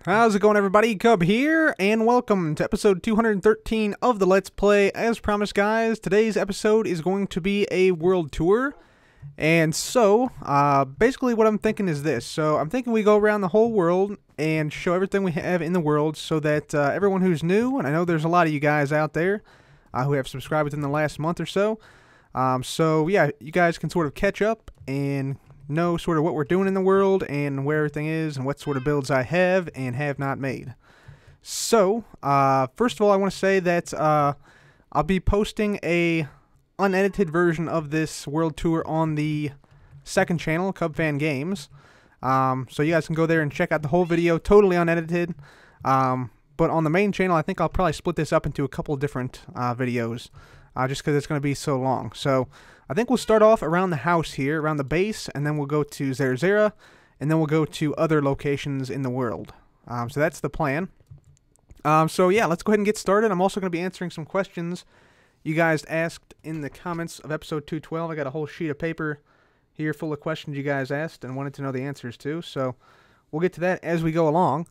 How's it going, everybody? Cub here, and welcome to episode 213 of the Let's Play. As promised, guys, today's episode is going to be a world tour. And so, basically what I'm thinking is this. So, I'm thinking we go around the whole world and show everything we have in the world so that everyone who's new, and I know there's a lot of you guys out there who have subscribed within the last month or so. So, yeah, you guys can sort of catch up and know sort of what we're doing in the world and where everything is and what sort of builds I have and have not made. So, first of all, I want to say that I'll be posting a unedited version of this world tour on the second channel, Cub Fan Games. So you guys can go there and check out the whole video, totally unedited. But on the main channel, I think I'll probably split this up into a couple different videos, just because it's going to be so long. So I think we'll start off around the house here, around the base, and then we'll go to Zerzera, and then we'll go to other locations in the world. So that's the plan. So yeah, let's go ahead and get started. I'm also going to be answering some questions you guys asked in the comments of episode 212. I got a whole sheet of paper here full of questions you guys asked and wanted to know the answers to. So we'll get to that as we go along.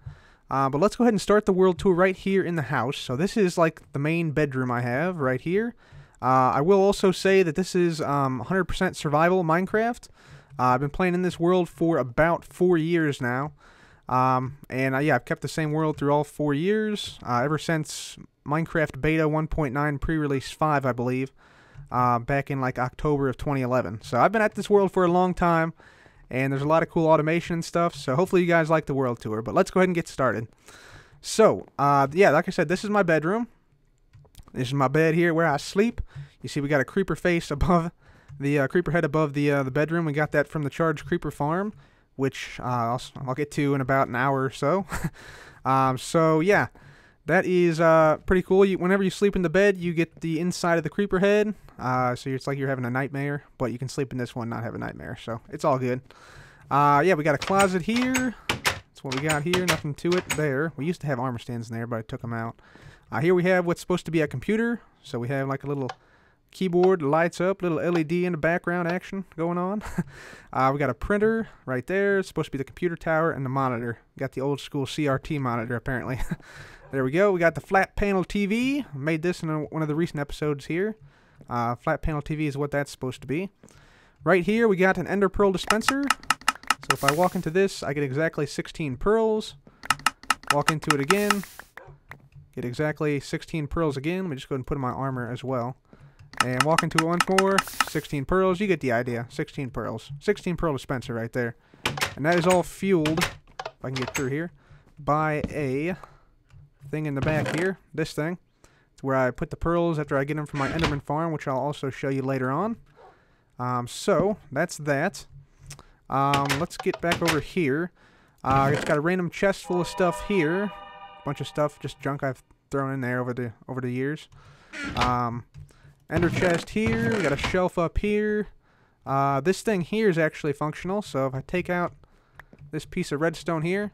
But let's go ahead and start the world tour right here in the house. So this is like the main bedroom I have right here. I will also say that this is 100% survival Minecraft. I've been playing in this world for about 4 years now. Yeah, I've kept the same world through all 4 years, ever since Minecraft Beta 1.9 pre-release 5, I believe, back in like October of 2011. So I've been at this world for a long time, and there's a lot of cool automation and stuff, so hopefully you guys like the world tour. But let's go ahead and get started. So, yeah, like I said, this is my bedroom. This is my bed here where I sleep. You see we got a creeper face above the creeper head above the bedroom. We got that from the Charged Creeper Farm, which I'll get to in about an hour or so. So yeah, that is pretty cool. Whenever you sleep in the bed, you get the inside of the creeper head. So it's like you're having a nightmare, but you can sleep in this one, not have a nightmare. So it's all good. Yeah, we got a closet here. That's what we got here. Nothing to it there. We used to have armor stands in there, but I took them out. Here we have what's supposed to be a computer. So we have like a little keyboard, lights up, little LED in the background action going on. We got a printer right there. It's supposed to be the computer tower and the monitor. Got the old school CRT monitor apparently. There we go. We got the flat panel TV. Made this in one of the recent episodes here. Flat panel TV is what that's supposed to be. Right here we got an ender pearl dispenser. So if I walk into this, I get exactly 16 pearls. Walk into it again. Get exactly 16 pearls again. Let me just go ahead and put in my armor as well. And walk into it once more. 16 pearls. You get the idea. 16 pearls. 16 pearl dispenser right there. And that is all fueled, if I can get through here, by a thing in the back here. This thing. It's where I put the pearls after I get them from my Enderman farm, which I'll also show you later on. So, that's that. Let's get back over here. It's got a random chest full of stuff here. Bunch of stuff, just junk I've thrown in there over the years. Ender chest here. We got a shelf up here. This thing here is actually functional. So if I take out this piece of redstone here,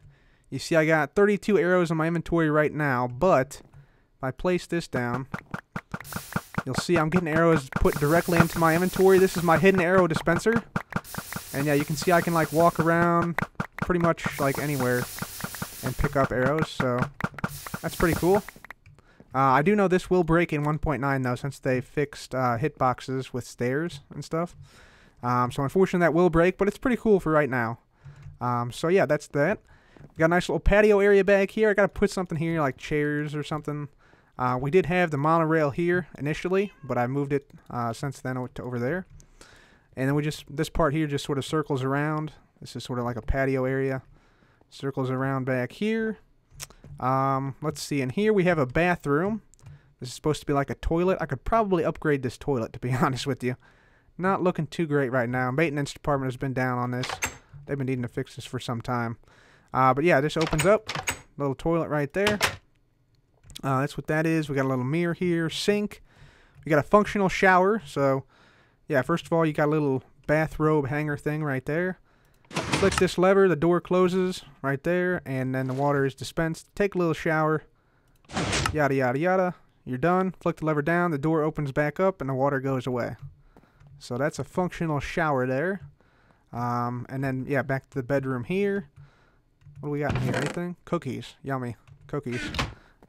you see I got 32 arrows in my inventory right now. But if I place this down, you'll see I'm getting arrows put directly into my inventory. This is my hidden arrow dispenser. And yeah, you can see I can like walk around pretty much like anywhere and pick up arrows, so that's pretty cool. I do know this will break in 1.9 though, since they fixed hitboxes with stairs and stuff. So unfortunately that will break, but it's pretty cool for right now. So yeah, that's that. We got a nice little patio area back here. I gotta put something here like chairs or something. We did have the monorail here initially, but I moved it since then to over there. And then this part here just sort of circles around. This is sort of like a patio area. Circles around back here. Let's see. In here we have a bathroom. This is supposed to be like a toilet. I could probably upgrade this toilet, to be honest with you. Not looking too great right now. Maintenance department has been down on this. They've been needing to fix this for some time. But yeah, this opens up. Little toilet right there. That's what that is. We got a little mirror here. Sink. We got a functional shower. So yeah, first of all, you got a little bathrobe hanger thing right there. Click this lever, the door closes right there, and then the water is dispensed. Take a little shower, yada yada yada. You're done. Flick the lever down, the door opens back up, and the water goes away. So that's a functional shower there. And then, yeah, back to the bedroom here. What do we got in here? Anything? Cookies. Yummy. Cookies.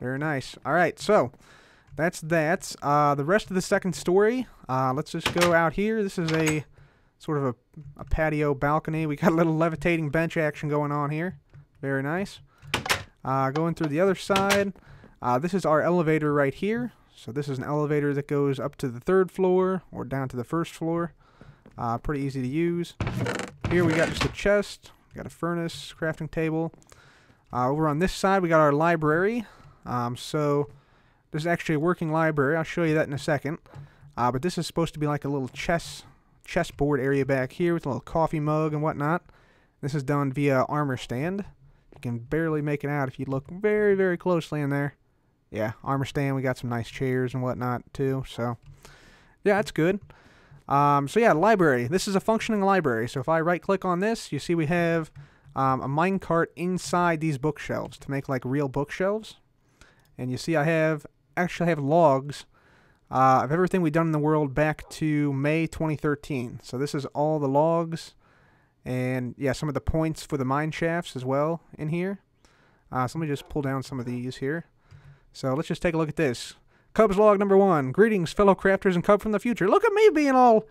Very nice. Alright, so that's that. The rest of the second story, let's just go out here. This is a sort of a patio balcony. We got a little levitating bench action going on here. Very nice. Going through the other side, this is our elevator right here. So this is an elevator that goes up to the 3rd floor or down to the 1st floor. Pretty easy to use. Here we got just a chest. We got a furnace, crafting table. Over on this side, we got our library. So this is actually a working library. I'll show you that in a second. But this is supposed to be like a little chessboard area back here with a little coffee mug and whatnot. This is done via armor stand. You can barely make it out if you look very, very closely in there. Yeah, armor stand. We got some nice chairs and whatnot too. So yeah, that's good. So yeah, library. This is a functioning library. So if I right click on this, you see we have a minecart inside these bookshelves to make like real bookshelves. And you see I actually have logs of everything we've done in the world back to May 2013. So this is all the logs and yeah, some of the points for the mine shafts as well in here. So let me just pull down some of these here. So let's just take a look at this. Cubs log number 1. Greetings, fellow crafters and Cub from the future. Look at me being all,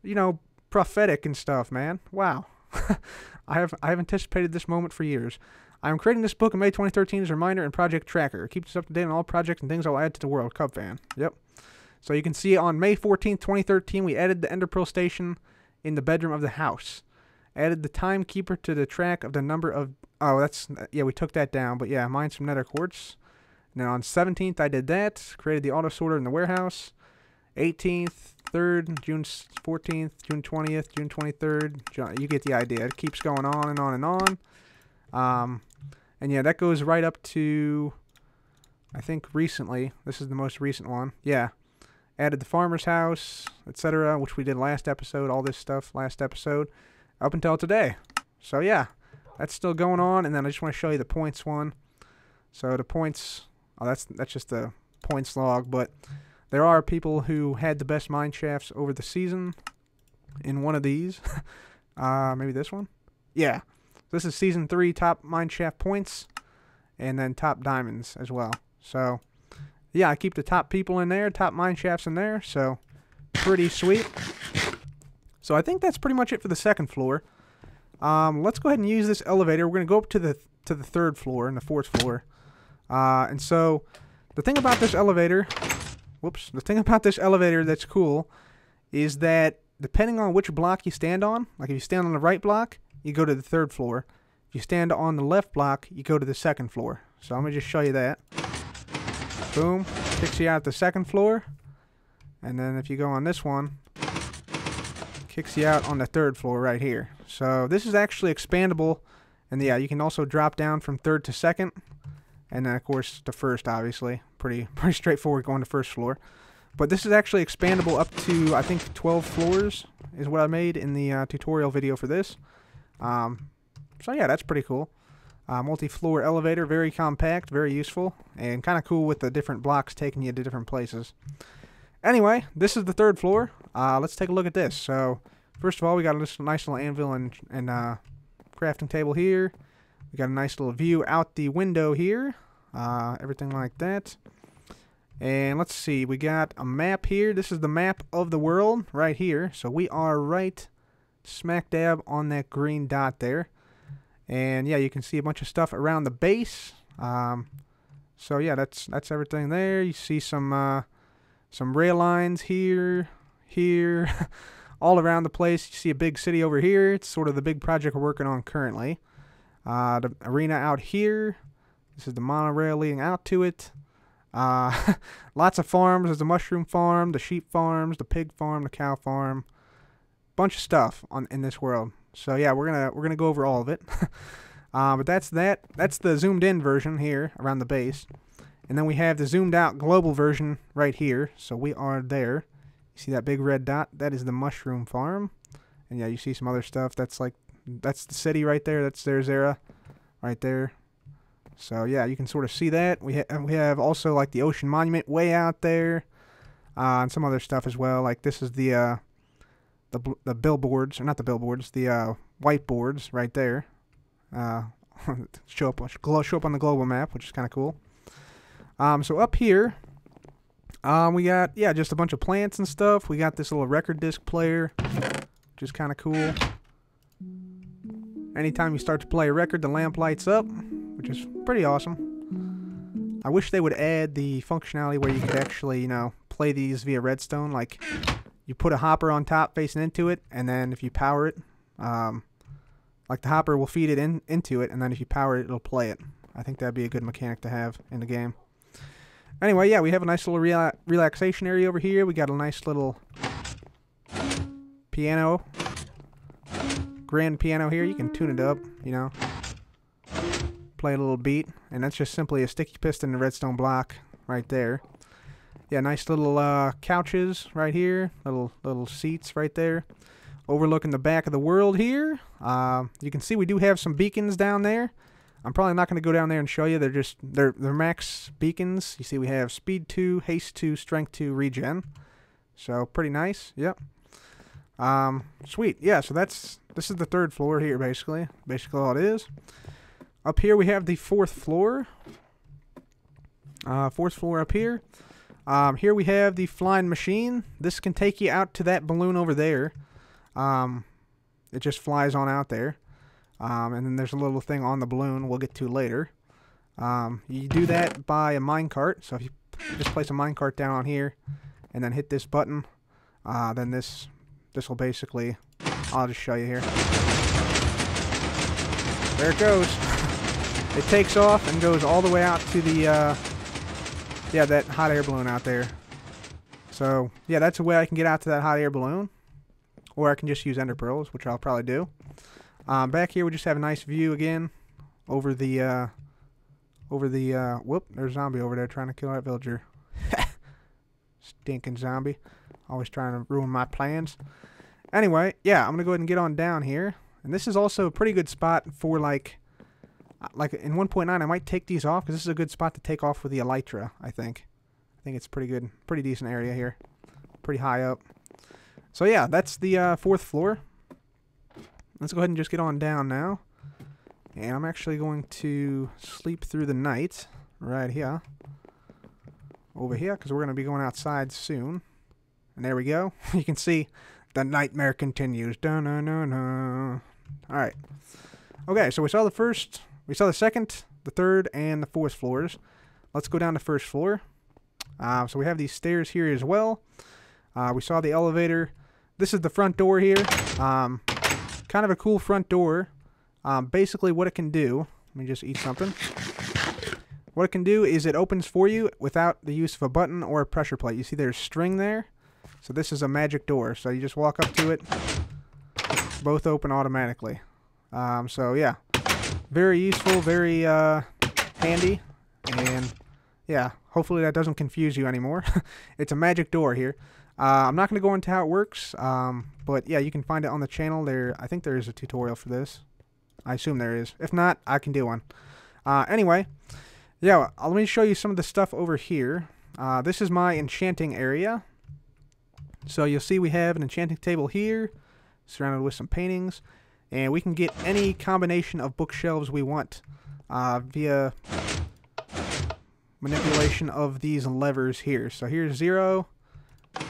you know, prophetic and stuff, man. Wow. I have anticipated this moment for years. I am creating this book in May 2013 as a reminder and project tracker. Keep us up to date on all projects and things I'll add to the world. Cub fan. Yep. So you can see on May 14th, 2013, we added the Ender Pearl station in the bedroom of the house. Added the timekeeper to the track of the number of... Oh, that's... Yeah, we took that down. But yeah, mined some nether quartz. And then on 17th, I did that. Created the auto sorter in the warehouse. 18th, 3rd, June 14th, June 20th, June 23rd. You get the idea. It keeps going on and on and on. And yeah, that goes right up to, I think, recently. This is the most recent one. Yeah. Added the farmer's house, etc., which we did last episode. All this stuff last episode. Up until today. So yeah, that's still going on. And then I just want to show you the points one. So the points... Oh, that's just the points log, but there are people who had the best mine shafts over the season in one of these. Maybe this one? Yeah. This is Season 3 top mine shaft points, and then top diamonds as well. So, yeah, I keep the top people in there, top mine shafts in there, so pretty sweet. So I think that's pretty much it for the second floor. Let's go ahead and use this elevator. We're going to go up to the 3rd floor and the 4th floor. And so the thing about this elevator, the thing about this elevator that's cool is that depending on which block you stand on, like if you stand on the right block, you go to the 3rd floor. If you stand on the left block, you go to the 2nd floor. So I'm going to just show you that. Boom. Kicks you out the 2nd floor. And then if you go on this one, kicks you out on the 3rd floor right here. So this is actually expandable. And yeah, you can also drop down from 3rd to 2nd. And then, of course, the 1st, obviously. Pretty straightforward going to 1st floor. But this is actually expandable up to, I think, 12 floors is what I made in the tutorial video for this. So, yeah, that's pretty cool. Multi-floor elevator, very compact, very useful, and kind of cool with the different blocks taking you to different places. Anyway, this is the 3rd floor. Let's take a look at this. So, first of all, we got a nice little anvil and crafting table here. We got a nice little view out the window here. Everything like that. And let's see. We got a map here. This is the map of the world right here. So we are right smack dab on that green dot there. And yeah, you can see a bunch of stuff around the base. So yeah, that's everything there. You see some rail lines here, all around the place. You see a big city over here. It's sort of the big project we're working on currently. The arena out here. This is the monorail leading out to it. Lots of farms. There's the mushroom farm, the sheep farms, the pig farm, the cow farm. Bunch of stuff in this world. So yeah, we're gonna go over all of it. But that's that. That's the zoomed in version here around the base. And then we have the zoomed out global version right here. So we are there. You see that big red dot? That is the mushroom farm. And yeah, you see some other stuff. That's the city right there. That's their Zera right there. So yeah, you can sort of see that. We have also like the ocean monument way out there, and some other stuff as well. Like this is the billboards, or not the billboards, the whiteboards right there. show up on the global map, which is kind of cool. So up here, we got, yeah, just a bunch of plants and stuff. We got this little record disc player, which is kind of cool. Anytime you start to play a record, the lamp lights up, which is pretty awesome. I wish they would add the functionality where you could actually, you know, play these via redstone. Like, you put a hopper on top facing into it, and then if you power it, like the hopper will feed it into it, and then if you power it, it'll play it. I think that'd be a good mechanic to have in the game. Anyway, yeah, we have a nice little relaxation area over here. We got a nice little piano, grand piano here. You can tune it up, you know, play a little beat, and that's just simply a sticky piston and redstone block right there. Yeah, nice little couches right here, little seats right there, overlooking the back of the world here. You can see we do have some beacons down there. I'm probably not going to go down there and show you. They're max beacons. You see we have speed 2, haste 2, strength 2, regen. So pretty nice. Yep. Sweet. Yeah, so this is the third floor here basically. Basically all it is. Up here we have the fourth floor. Fourth floor up here. Here we have the flying machine. This can take you out to that balloon over there. It just flies on out there. And then there's a little thing on the balloon we'll get to later. You do that by a minecart. So if you just place a minecart down on here and then hit this button, then this will basically, I'll just show you here. There it goes. It takes off and goes all the way out to the, yeah, that hot air balloon out there. So, yeah, that's a way I can get out to that hot air balloon. Or I can just use ender pearls, which I'll probably do. Back here we just have a nice view again over the whoop, there's a zombie over there trying to kill that villager. Stinking zombie. Always trying to ruin my plans. Anyway, yeah, I'm going to go ahead and get on down here. And this is also a pretty good spot for like in 1.9 I might take these off because this is a good spot to take off with the elytra, I think. I think it's pretty good, pretty decent area here. Pretty high up. So yeah, that's the fourth floor. Let's go ahead and just get on down now. And I'm actually going to sleep through the night right here. Over here, because we're going to be going outside soon. And there we go. You can see the nightmare continues. Dun-dun-dun-dun. Alright. Okay, so we saw the second, the third, and the fourth floors. Let's go down to first floor. So we have these stairs here as well. We saw the elevator. This is the front door here. Kind of a cool front door. Basically what it can do, let me just eat something. What it can do is it opens for you without the use of a button or a pressure plate. You see there's string there. So this is a magic door. So you just walk up to it. Both open automatically. So yeah, very useful, very handy. And yeah, hopefully that doesn't confuse you anymore. It's a magic door here. I'm not going to go into how it works, but yeah, you can find it on the channel. I think there is a tutorial for this. I assume there is. If not, I can do one. Anyway, yeah, let me show you some of the stuff over here. This is my enchanting area. So you'll see we have an enchanting table here, surrounded with some paintings, and we can get any combination of bookshelves we want via manipulation of these levers here. So here's 0.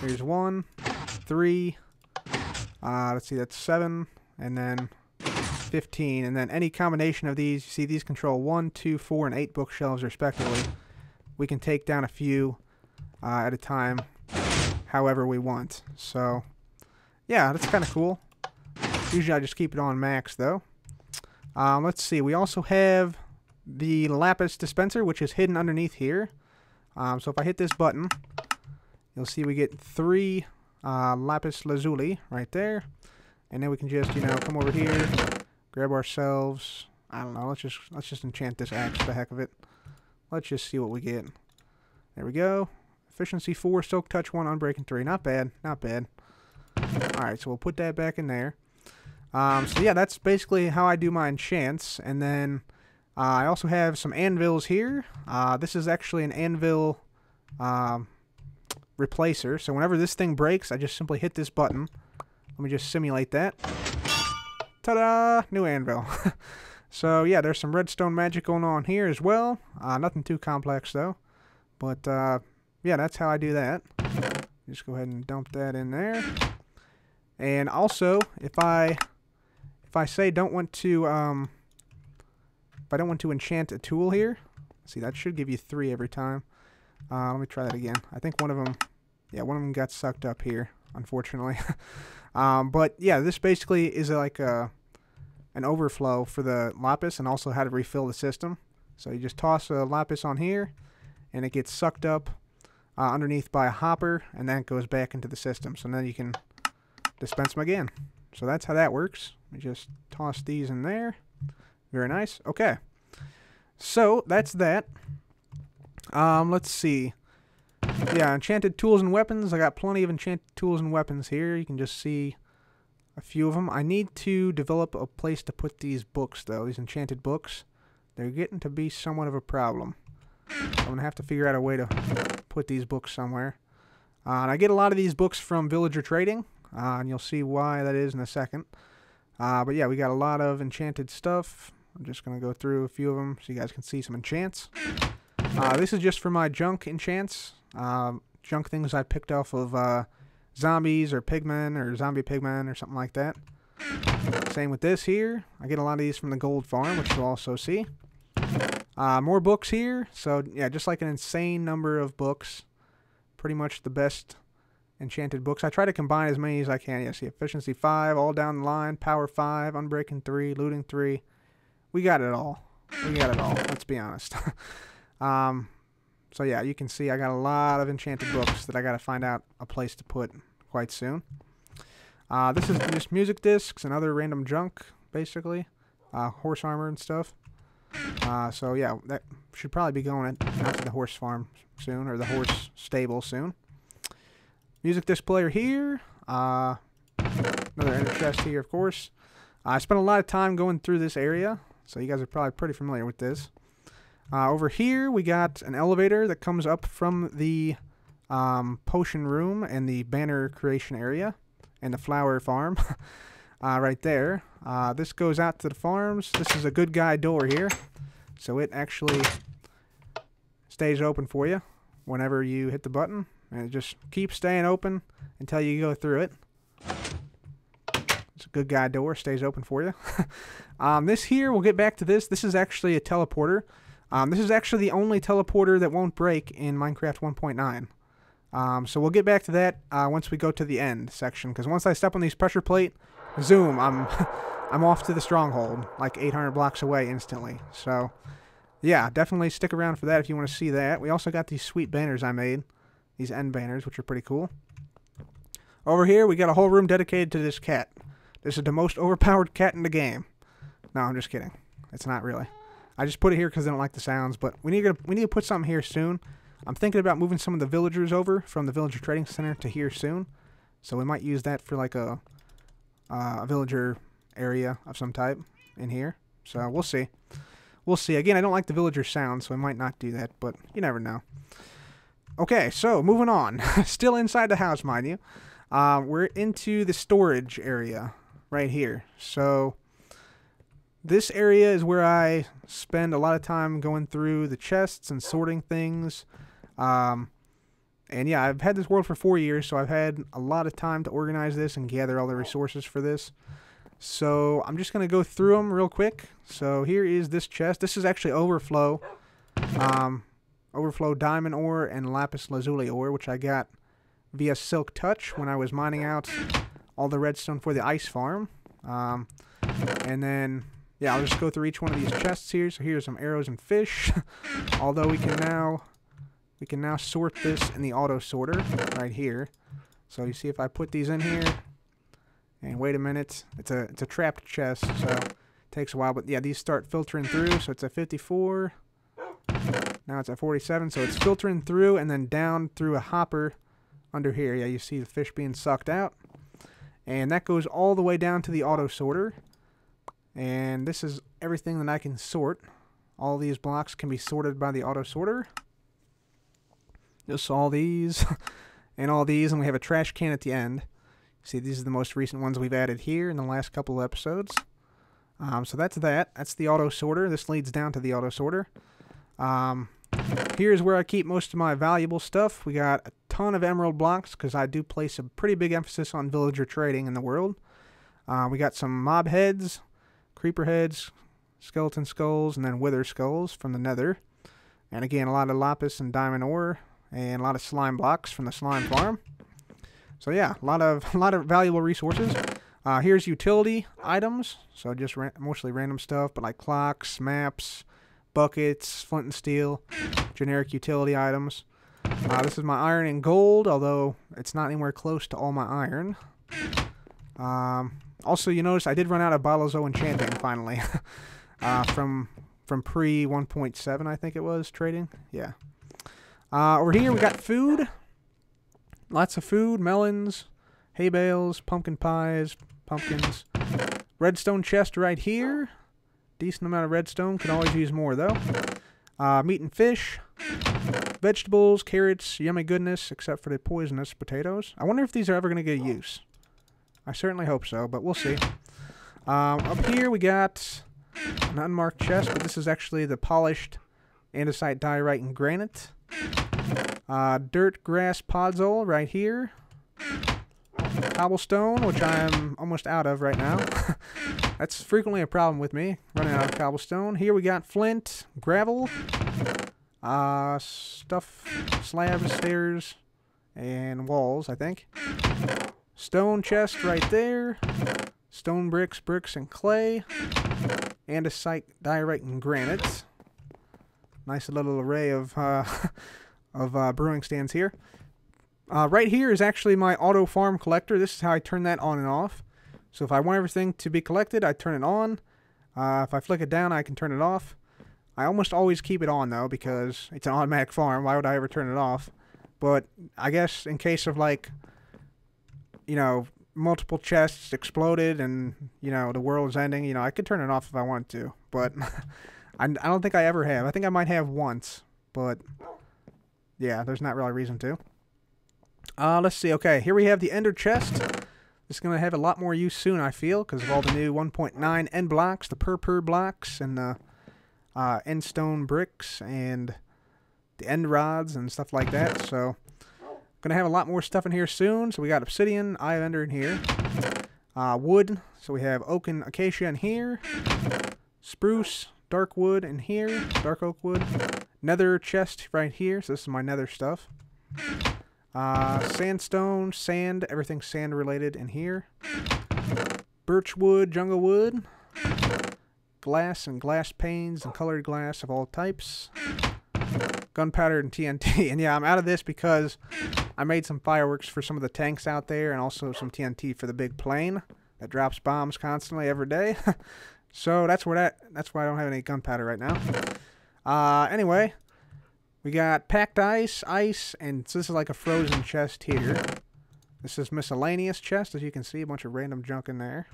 Here's 1, 3, let's see, that's 7, and then 15, and then any combination of these, you see these control 1, 2, 4, and 8 bookshelves respectively. We can take down a few at a time, however we want. So, yeah, that's kind of cool. Usually I just keep it on max, though. Let's see, we also have the lapis dispenser, which is hidden underneath here. So if I hit this button, you'll see we get 3 lapis lazuli right there. And then we can just, you know, come over here, grab ourselves, I don't know, let's just enchant this axe for the heck of it. Let's just see what we get. There we go. Efficiency 4, Silk Touch 1, Unbreaking 3. Not bad, not bad. Alright, so we'll put that back in there. So yeah, that's basically how I do my enchants. And then I also have some anvils here. This is actually an anvil replacer. So whenever this thing breaks, I just simply hit this button. Let me just simulate that. Ta-da! New anvil. So yeah, there's some redstone magic going on here as well. Nothing too complex though. But yeah, that's how I do that. Just go ahead and dump that in there. And also, if I say don't want to if I don't want to enchant a tool here, see, that should give you 3 every time. Let me try that again. I think one of them got sucked up here, unfortunately. But yeah, this basically is like an overflow for the lapis, and also how to refill the system. So you just toss a lapis on here, and it gets sucked up underneath by a hopper, and then it goes back into the system. So then you can dispense them again. So that's how that works. We just toss these in there. Very nice. Okay. So that's that. Let's see. Yeah, enchanted tools and weapons. I got plenty of enchanted tools and weapons here. You can just see a few of them. I need to develop a place to put these books, though. These enchanted books. They're getting to be somewhat of a problem. I'm going to have to figure out a way to put these books somewhere. And I get a lot of these books from villager trading. And you'll see why that is in a second. But yeah, we got a lot of enchanted stuff. I'm just going to go through a few of them so you guys can see some enchants. This is just for my junk enchants. Junk things I picked off of zombies or pigmen or zombie pigmen or something like that. Same with this here. I get a lot of these from the gold farm, which you'll also see. More books here. So yeah, just like an insane number of books. Pretty much the best enchanted books. I try to combine as many as I can. Yeah, see, efficiency 5 all down the line, power 5, unbreaking 3, looting 3. We got it all. We got it all. Let's be honest. So yeah, you can see I got a lot of enchanted books that I got to find out a place to put quite soon. This is just music discs and other random junk, basically. Horse armor and stuff. So yeah, that should probably be going out to the horse farm soon, or the horse stable soon. Music disc player here. Another ender chest here, of course. I spent a lot of time going through this area, so you guys are probably pretty familiar with this. Over here, we got an elevator that comes up from the potion room and the banner creation area and the flower farm right there. This goes out to the farms. This is a good guy door here, so it actually stays open for you whenever you hit the button, and it just keeps staying open until you go through it. It's a good guy door, stays open for you. This here, we'll get back to this. This is actually a teleporter. This is actually the only teleporter that won't break in Minecraft 1.9. So we'll get back to that once we go to the end section, because once I step on these pressure plate, zoom, I'm off to the stronghold, like 800 blocks away instantly. So yeah, definitely stick around for that if you want to see that. We also got these sweet banners I made, these end banners, which are pretty cool. Over here, we got a whole room dedicated to this cat. This is the most overpowered cat in the game. No, I'm just kidding. It's not really. I just put it here because I don't like the sounds, but we need to put something here soon. I'm thinking about moving some of the villagers over from the villager trading center to here soon, so we might use that for like a villager area of some type in here. So we'll see. We'll see. Again, I don't like the villager sound, so we might not do that, but you never know. Okay, so moving on. Still inside the house, mind you. We're into the storage area right here. So this area is where I spend a lot of time going through the chests and sorting things. And yeah, I've had this world for 4 years, so I've had a lot of time to organize this and gather all the resources for this. So I'm just going to go through them real quick. So here is this chest. This is actually overflow. Overflow diamond ore and lapis lazuli ore, which I got via Silk Touch when I was mining out all the redstone for the ice farm. And then yeah, I'll just go through each one of these chests here. So here's some arrows and fish. Although we can now sort this in the auto sorter right here. So you see if I put these in here, and wait a minute, it's a trapped chest, so it takes a while. But yeah, these start filtering through. So it's at 54. Now it's at 47. So it's filtering through and then down through a hopper under here. Yeah, you see the fish being sucked out, and that goes all the way down to the auto sorter. And this is everything that I can sort. All these blocks can be sorted by the auto sorter. Just all these and all these, and we have a trash can at the end. See, these are the most recent ones we've added here in the last couple of episodes. So that's that. That's the auto sorter. This leads down to the auto sorter. Here's where I keep most of my valuable stuff. We got a ton of emerald blocks because I do place a pretty big emphasis on villager trading in the world. We got some mob heads, creeper heads, skeleton skulls, and then wither skulls from the nether. And again, a lot of lapis and diamond ore, and a lot of slime blocks from the slime farm. So yeah, a lot of valuable resources. Here's utility items, so just mostly random stuff, but like clocks, maps, buckets, flint and steel, generic utility items. This is my iron and gold, although it's not anywhere close to all my iron. Also, you notice I did run out of bottles of enchanting finally, from pre 1.7, I think it was, trading. Yeah. Over here we got food. Lots of food, melons, hay bales, pumpkin pies, pumpkins. Redstone chest right here. Decent amount of redstone. Could always use more, though. Meat and fish. Vegetables, carrots, yummy goodness, except for the poisonous potatoes. I wonder if these are ever going to get use. I certainly hope so, but we'll see. Up here we got an unmarked chest, but this is actually the polished andesite, diorite, and granite. Dirt, grass, podzol right here. Cobblestone, which I'm almost out of right now. That's frequently a problem with me, running out of cobblestone. Here we got flint, gravel, stuff, slabs, stairs, and walls, I think. Stone chest right there. Stone bricks, bricks, and clay. Andesite, diorite, and granite. Nice little array of brewing stands here. Right here is actually my auto farm collector. This is how I turn that on and off. So if I want everything to be collected, I turn it on. If I flick it down, I can turn it off. I almost always keep it on, though, because it's an automatic farm. Why would I ever turn it off? But I guess in case of, like, you know, multiple chests exploded and, you know, the world's ending, you know, I could turn it off if I wanted to. But I don't think I ever have. I think I might have once. But, yeah, there's not really a reason to. Let's see. Okay, here we have the ender chest. This is going to have a lot more use soon, I feel, because of all the new 1.9 end blocks, the purpur blocks, and the end stone bricks, and the end rods, and stuff like that. So, going to have a lot more stuff in here soon. So, we got obsidian, eye of ender in here. Wood. So, we have oak and acacia in here. Spruce, dark wood in here. Dark oak wood. Nether chest right here. So, this is my nether stuff. Sandstone, sand, everything sand related in here. Birch wood, jungle wood. Glass and glass panes and colored glass of all types. Gunpowder and TNT. And yeah, I'm out of this because I made some fireworks for some of the tanks out there and also some TNT for the big plane that drops bombs constantly every day. So that's why I don't have any gunpowder right now. Anyway, we got packed ice, and so this is like a frozen chest here. This is miscellaneous chest, as you can see, a bunch of random junk in there.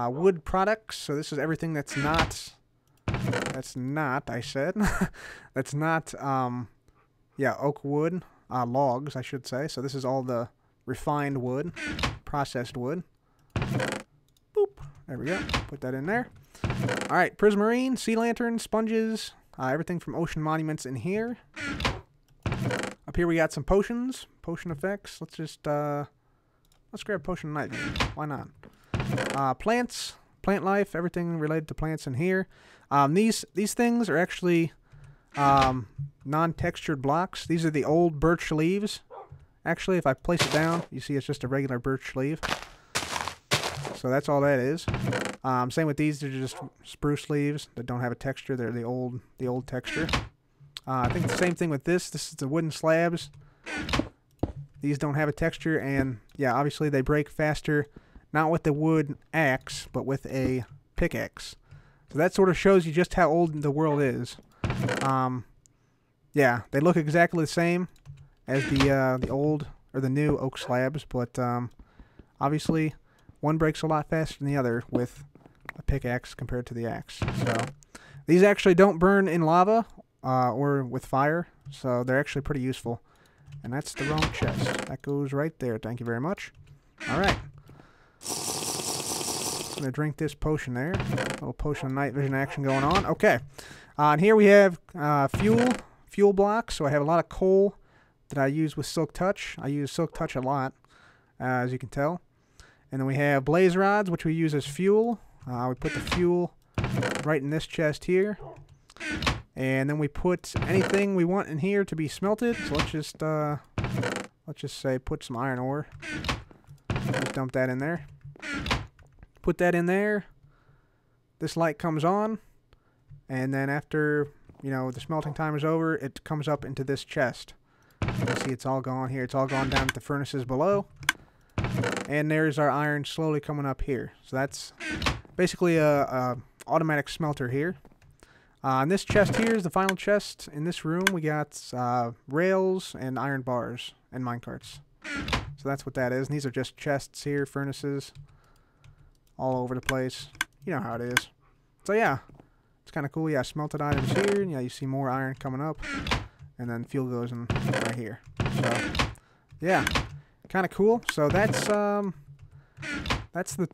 Wood products, so this is everything that's not, I said, that's not, yeah, oak wood, logs, I should say. So this is all the refined wood, processed wood. Boop, there we go, put that in there. All right, prismarine, sea lantern, sponges, everything from ocean monuments in here. Up here we got some potions, potion effects. Let's just, let's grab potion night view. Why not? Plants, plant life, everything related to plants in here. These things are actually non-textured blocks. These are the old birch leaves. Actually, if I place it down, you see it's just a regular birch leaf. So that's all that is. Same with these. They're just spruce leaves that don't have a texture. They're the old texture. I think the same thing with this. This is the wooden slabs. These don't have a texture, and yeah, obviously they break faster. Not with the wood axe, but with a pickaxe. So that sort of shows you just how old the world is. Yeah, they look exactly the same as the old or the new oak slabs, but obviously one breaks a lot faster than the other with a pickaxe compared to the axe. So these actually don't burn in lava or with fire, so they're actually pretty useful. And that's the wrong chest. That goes right there. Thank you very much. All right. I'm gonna drink this potion there. A little potion of night vision action going on. Okay. And here we have fuel blocks. So I have a lot of coal that I use with Silk Touch. I use Silk Touch a lot, as you can tell. And then we have blaze rods, which we use as fuel. We put the fuel right in this chest here. And then we put anything we want in here to be smelted. So let's just say put some iron ore. Just dump that in there. Put that in there. This light comes on. And then after, you know, the smelting time is over, it comes up into this chest. You see it's all gone here. It's all gone down to the furnaces below. And there's our iron slowly coming up here. So that's basically a automatic smelter here. And this chest here is the final chest. In this room we got rails and iron bars and minecarts. So that's what that is. And these are just chests here, furnaces, all over the place. You know how it is. So yeah, it's kind of cool. Yeah, smelted items here. And yeah, you see more iron coming up. And then fuel goes in right here. So yeah, kind of cool. So that's the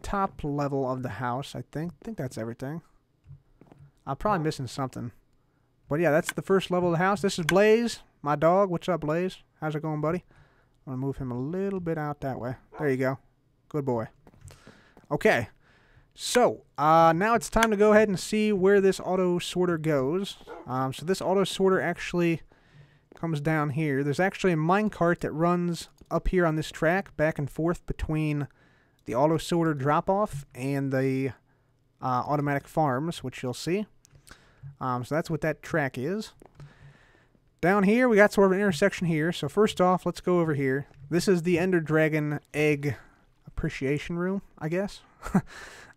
top level of the house, I think. I think that's everything. I'm probably missing something. But yeah, that's the first level of the house. This is Blaze, my dog. What's up, Blaze? How's it going, buddy? I'm going to move him a little bit out that way. There you go. Good boy. Okay. So, now it's time to go ahead and see where this auto sorter goes. So this auto sorter actually comes down here. There's actually a minecart that runs up here on this track, back and forth between the auto sorter drop-off and the automatic farms, which you'll see. So that's what that track is. Down here, we got sort of an intersection here. So first off, let's go over here. This is the Ender Dragon Egg Appreciation Room, I guess.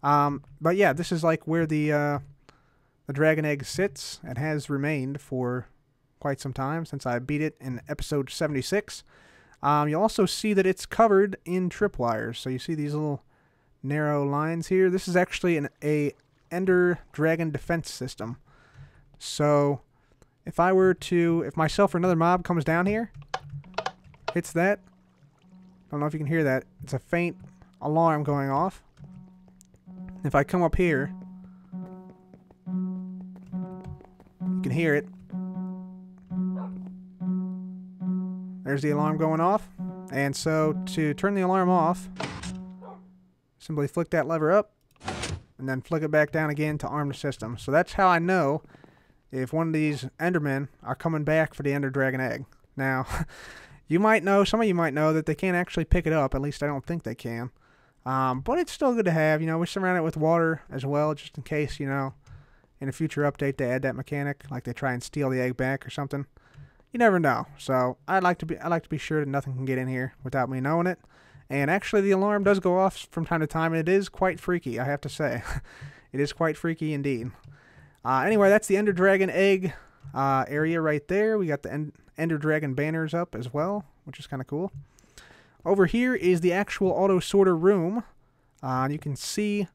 But yeah, this is like where the dragon egg sits. It has remained for quite some time since I beat it in episode 76. You'll also see that it's covered in tripwires. So you see these little narrow lines here. This is actually a Ender Dragon defense system. So if myself or another mob comes down here, hits that, I don't know if you can hear that. It's a faint alarm going off. If I come up here, you can hear it. There's the alarm going off. And so to turn the alarm off, simply flick that lever up and then flick it back down again to arm the system. So that's how I know if one of these Endermen are coming back for the Ender Dragon Egg. Now, you might know, some of you might know that they can't actually pick it up. At least I don't think they can. But it's still good to have. You know, we surround it with water as well, just in case, you know, in a future update they add that mechanic, like they try and steal the egg back or something. You never know. So I like to be sure that nothing can get in here without me knowing it. And actually, the alarm does go off from time to time, and it is quite freaky, I have to say. It is quite freaky indeed. Anyway, that's the Ender Dragon Egg area right there. We got the Ender Dragon banners up as well, which is kind of cool. Over here is the actual auto sorter room. You can see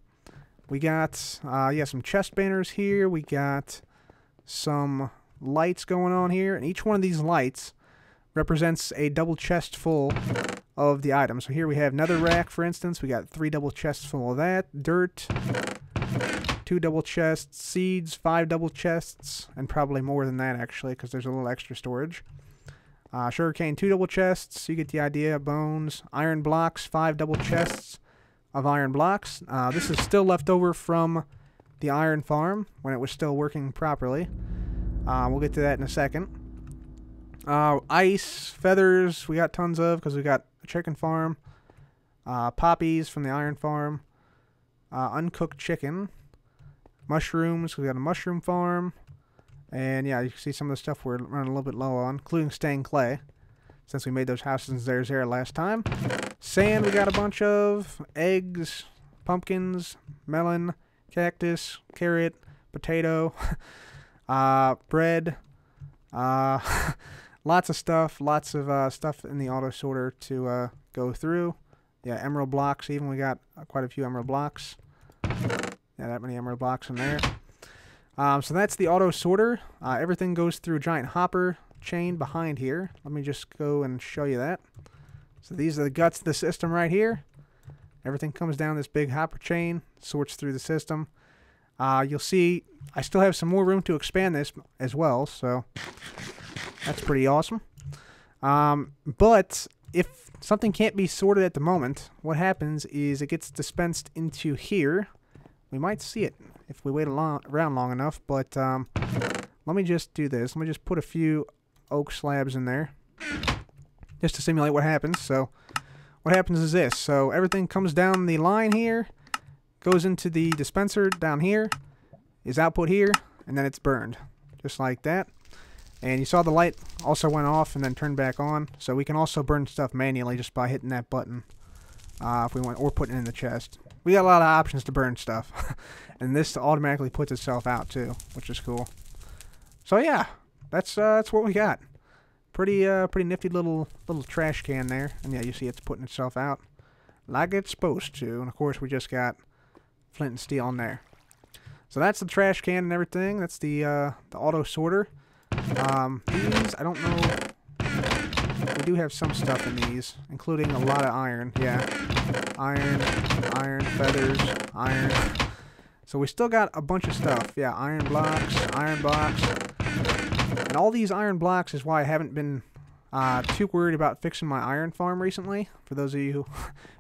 we got some chest banners here. We got some lights going on here, and each one of these lights represents a double chest full of the items. So here we have netherrack, for instance. We got 3 double chests full of that. Dirt, 2 double chests. Seeds, 5 double chests. And probably more than that, actually, because there's a little extra storage. Sugarcane, 2 double chests. You get the idea. Bones. Iron blocks, 5 double chests of iron blocks. This is still left over from the iron farm when it was still working properly. We'll get to that in a second. Ice, feathers, we got tons of because we got a chicken farm. Poppies from the iron farm. Uncooked chicken. Mushrooms, we got a mushroom farm. And yeah, you can see some of the stuff we're running a little bit low on, including stained clay, since we made those houses there last time. Sand, we got a bunch of. Eggs, pumpkins, melon, cactus, carrot, potato, bread, lots of stuff in the auto sorter to go through. Yeah, emerald blocks even. We got quite a few emerald blocks. Yeah, that many emerald blocks in there. So that's the auto sorter. Everything goes through a giant hopper chain behind here. Let me just go and show you that. So these are the guts of the system right here. Everything comes down this big hopper chain, sorts through the system. You'll see I still have some more room to expand this as well, so that's pretty awesome. But if something can't be sorted at the moment, what happens is it gets dispensed into here. We might see it if we wait around long enough, but let me just do this. Let me just put a few oak slabs in there just to simulate what happens. So what happens is this. So everything comes down the line here, goes into the dispenser down here, is output here, and then it's burned. Just like that. And you saw the light also went off and then turned back on. So we can also burn stuff manually just by hitting that button if we want, or putting it in the chest. We got a lot of options to burn stuff. And this automatically puts itself out too, which is cool. So yeah, that's what we got. Pretty nifty little trash can there. And yeah, you see it's putting itself out like it's supposed to. And of course we just got flint and steel on there. So that's the trash can and everything. That's the auto sorter. These, I don't know. We do have some stuff in these, including a lot of iron. Yeah. Iron, feathers, iron. So we still got a bunch of stuff. Yeah, iron blocks. And all these iron blocks is why I haven't been too worried about fixing my iron farm recently. For those of you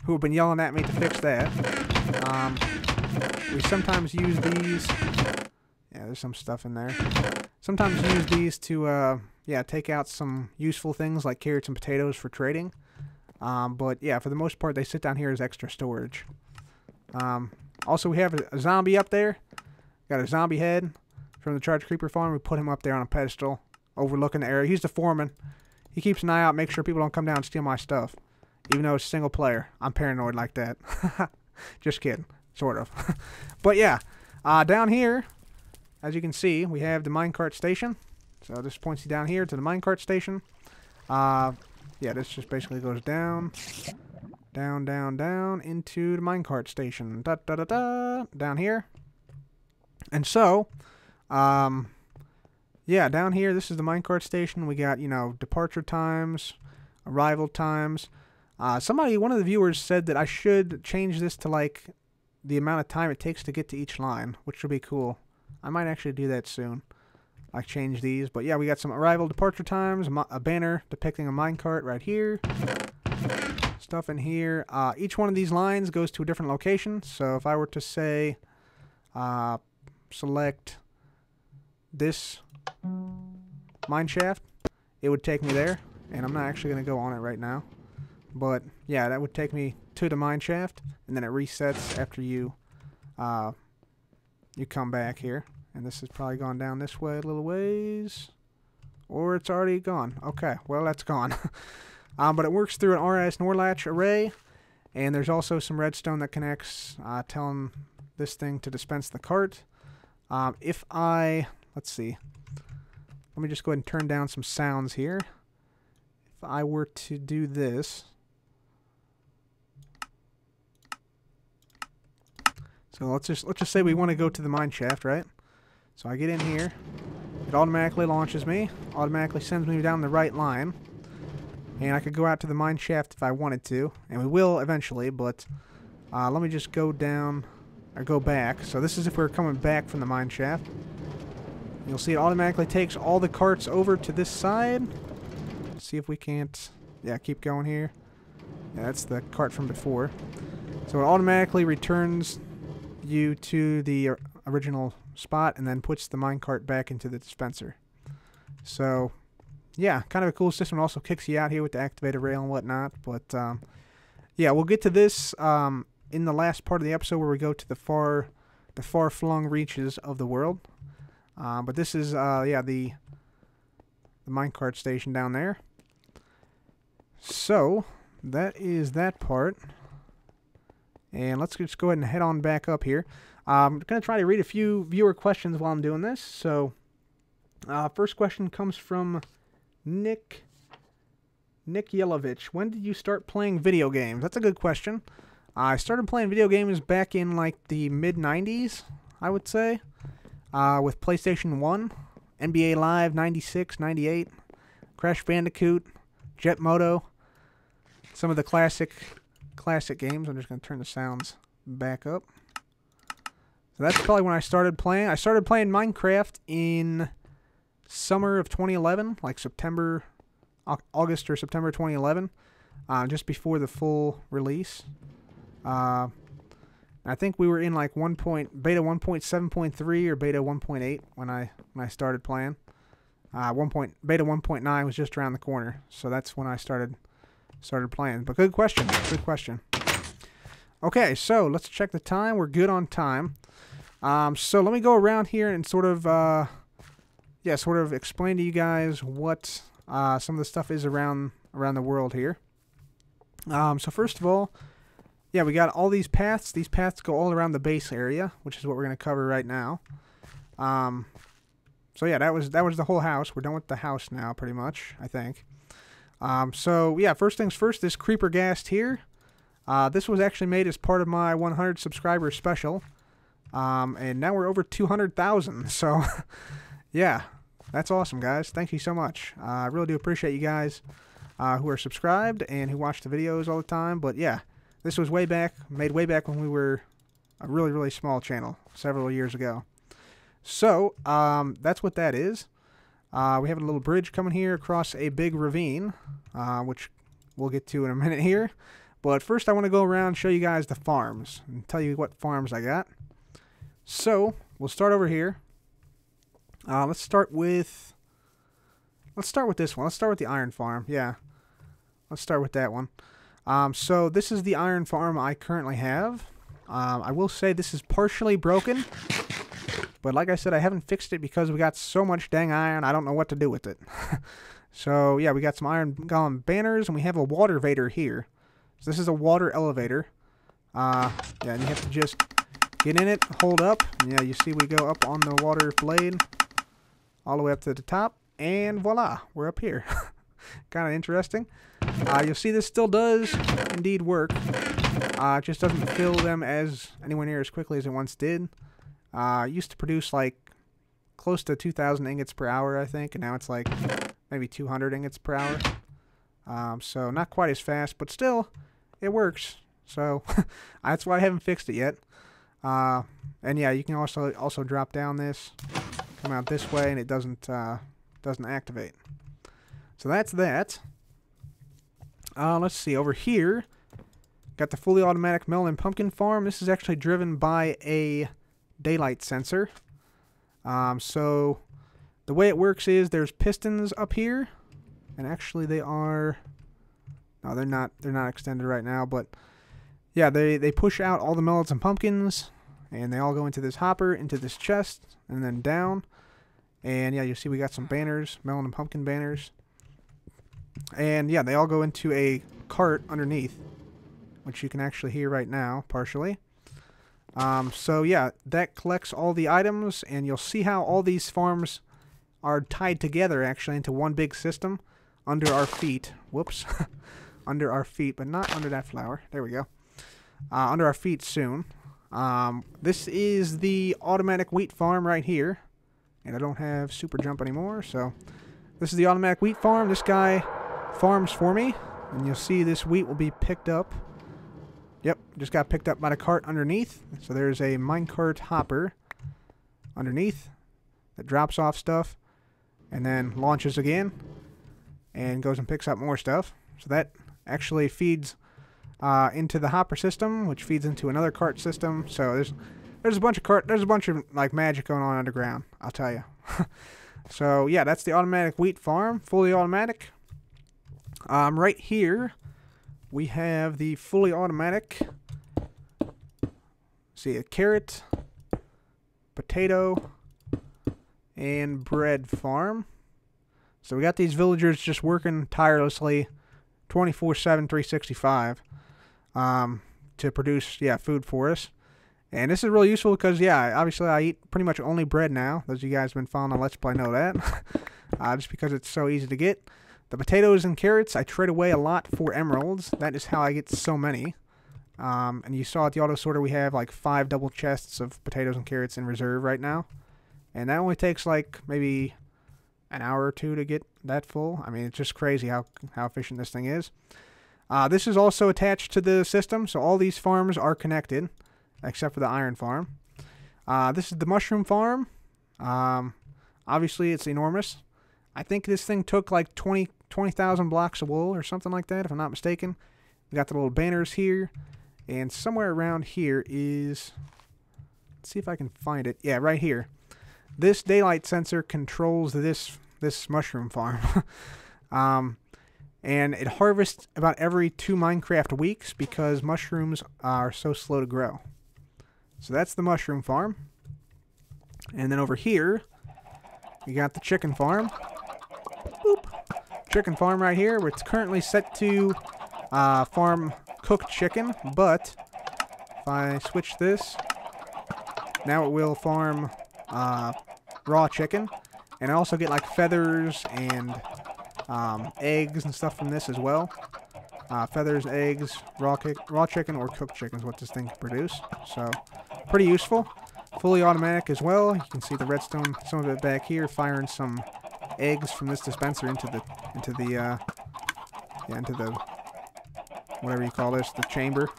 who have been yelling at me to fix that. We sometimes use these. Yeah, there's some stuff in there. Sometimes use these to, yeah, take out some useful things like carrots and potatoes for trading. But yeah, for the most part, they sit down here as extra storage. Also, we have a zombie up there. Got a zombie head from the Charge Creeper farm. We put him up there on a pedestal overlooking the area. He's the foreman. He keeps an eye out, make sure people don't come down and steal my stuff. Even though it's single player. I'm paranoid like that. Just kidding. Sort of. But yeah, down here, as you can see, we have the minecart station. So this points you down here to the minecart station. Yeah, this just basically goes down, down into the minecart station. Down here. And so, yeah, down here, this is the minecart station. We got, you know, departure times, arrival times. One of the viewers said that I should change this to, like, the amount of time it takes to get to each line, which would be cool. I might actually do that soon. Like, change these. But yeah, we got some arrival departure times, a banner depicting a minecart right here. Stuff in here. Each one of these lines goes to a different location. So if I were to say, select this mine shaft, it would take me there. And I'm not actually going to go on it right now. But yeah, that would take me to the mine shaft. And then it resets after you come back here. And this has probably gone down this way a little ways. Or it's already gone. Okay, well, that's gone. But it works through an RS NOR latch array. And there's also some redstone that connects, telling this thing to dispense the cart. Let's see. Let me just go ahead and turn down some sounds here. If I were to do this. So let's just say we want to go to the mine shaft, right? So I get in here. It automatically launches me. Automatically sends me down the right line. And I could go out to the mine shaft if I wanted to. And we will eventually, but let me just go down, or go back. So this is if we're coming back from the mine shaft. You'll see it automatically takes all the carts over to this side. Let's see if we can't, yeah, keep going here. Yeah, that's the cart from before. So it automatically returns you to the original spot and then puts the minecart back into the dispenser. So yeah, kind of a cool system. It also kicks you out here with the activated rail and whatnot. But yeah, we'll get to this in the last part of the episode where we go to the far-flung reaches of the world. But this is yeah, the minecart station down there. So that is that part. And let's just go ahead and head on back up here. I'm going to try to read a few viewer questions while I'm doing this. So, first question comes from Nick Yelovich. When did you start playing video games? That's a good question. I started playing video games back in, like, the mid-90s, I would say, with PlayStation 1, NBA Live 96, 98, Crash Bandicoot, Jet Moto, some of the classic classic games. I'm just going to turn the sounds back up. So that's probably when I started playing. I started playing Minecraft in summer of 2011, like August or September 2011, just before the full release. I think we were in like beta 1.7.3 or beta 1.8 when I started playing. Beta 1.9 was just around the corner, so that's when I started playing. But good question, good question. Okay, so let's check the time. We're good on time. So let me go around here and sort of explain to you guys what some of the stuff is around the world here. So first of all, yeah, we got all these paths. These paths go all around the base area, which is what we're going to cover right now. So yeah, that was the whole house. We're done with the house now, pretty much, I think. So yeah, first things first, this creeper ghast here. This was actually made as part of my 100 subscriber special. And now we're over 200,000. So yeah, that's awesome, guys. Thank you so much. I really do appreciate you guys who are subscribed and who watch the videos all the time. But yeah, this was made way back when we were a really, really small channel several years ago. So that's what that is. We have a little bridge coming here across a big ravine, which we'll get to in a minute here. But first I want to go around and show you guys the farms and tell you what farms I got. So we'll start over here. Let's start with this one. Let's start with the iron farm. Yeah, let's start with that one. So this is the iron farm I currently have. I will say this is partially broken, but like I said, I haven't fixed it because we got so much dang iron, I don't know what to do with it. So yeah, we got some iron golem banners, and we have a water vader here. So this is a water elevator. Yeah, and you have to just get in it, hold up, and yeah, you see we go up on the water blade all the way up to the top, and voila, we're up here. Kind of interesting. You'll see this still does indeed work. It just doesn't fill them anywhere near as quickly as it once did. It used to produce like close to 2,000 ingots per hour, I think, and now it's like maybe 200 ingots per hour. So not quite as fast, but still, it works. So that's why I haven't fixed it yet. And yeah, you can also drop down this, come out this way, and it doesn't activate. So that's that. Let's see, over here, got the fully automatic melon and pumpkin farm. This is actually driven by a daylight sensor. So the way it works is there's pistons up here, and actually they are, no, they're not extended right now, but yeah, they push out all the melons and pumpkins, and they all go into this hopper, into this chest, and then down. And yeah, you see we got some banners, melon and pumpkin banners. And yeah, they all go into a cart underneath, which you can actually hear right now, partially. So yeah, that collects all the items, and you'll see how all these farms are tied together actually into one big system under our feet. Whoops. Under our feet, but not under that flower. There we go. Under our feet soon. This is the automatic wheat farm right here. And I don't have super jump anymore, so this is the automatic wheat farm. This guy farms for me, and you'll see this wheat will be picked up. Yep, just got picked up by the cart underneath. So there's a minecart hopper underneath that drops off stuff and then launches again and goes and picks up more stuff. So that actually feeds into the hopper system, which feeds into another cart system. So there's a bunch of like magic going on underground, I'll tell you. So yeah, that's the automatic wheat farm, fully automatic. Right here we have the fully automatic, see, a carrot, potato, and bread farm. So we got these villagers just working tirelessly 24/7, 365 to produce, yeah, food for us. And this is really useful because, yeah, obviously I eat pretty much only bread now. Those of you guys who have been following on Let's Play know that. Just because it's so easy to get. The potatoes and carrots, I trade away a lot for emeralds. That is how I get so many. And you saw at the auto sorter we have like 5 double chests of potatoes and carrots in reserve right now. And that only takes like maybe an hour or two to get that full. I mean, it's just crazy how efficient this thing is. This is also attached to the system, so all these farms are connected, except for the iron farm. This is the mushroom farm. Obviously, it's enormous. I think this thing took like 20,000 blocks of wool or something like that, if I'm not mistaken. We got the little banners here, and somewhere around here is... Let's see if I can find it. Yeah, right here. This daylight sensor controls this mushroom farm. And it harvests about every 2 Minecraft weeks because mushrooms are so slow to grow. So that's the mushroom farm. And then over here, we got the chicken farm. Boop. Chicken farm right here, where it's currently set to farm cooked chicken, but if I switch this, now it will farm raw chicken. And I also get like feathers and eggs and stuff from this as well. Feathers, eggs, raw chicken, or cooked chicken is what this thing can produce. So, pretty useful. Fully automatic as well. You can see the redstone, some of it back here, firing some eggs from this dispenser into the whatever you call this, the chamber,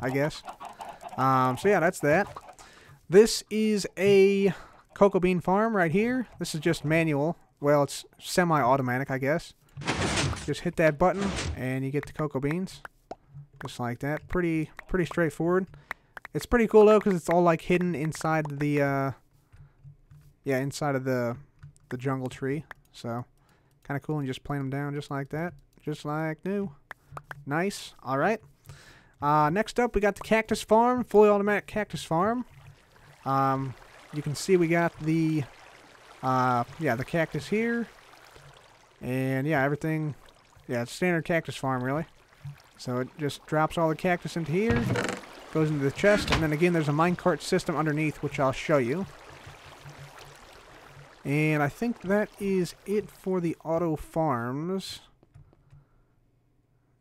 I guess. So yeah, that's that. This is a cocoa bean farm right here. This is just manual. Well, it's semi-automatic, I guess. Just hit that button, and you get the cocoa beans. Just like that. Pretty straightforward. It's pretty cool, though, because it's all, like, hidden inside the, inside of the jungle tree. So, kind of cool, and just plane them down just like that. Just like new. Nice. All right. Next up, we got the cactus farm. Fully automatic cactus farm. You can see we got the cactus here. And, yeah, everything... Yeah, it's standard cactus farm, really. So it just drops all the cactus into here, goes into the chest, and then again there's a minecart system underneath, which I'll show you. And I think that is it for the auto farms.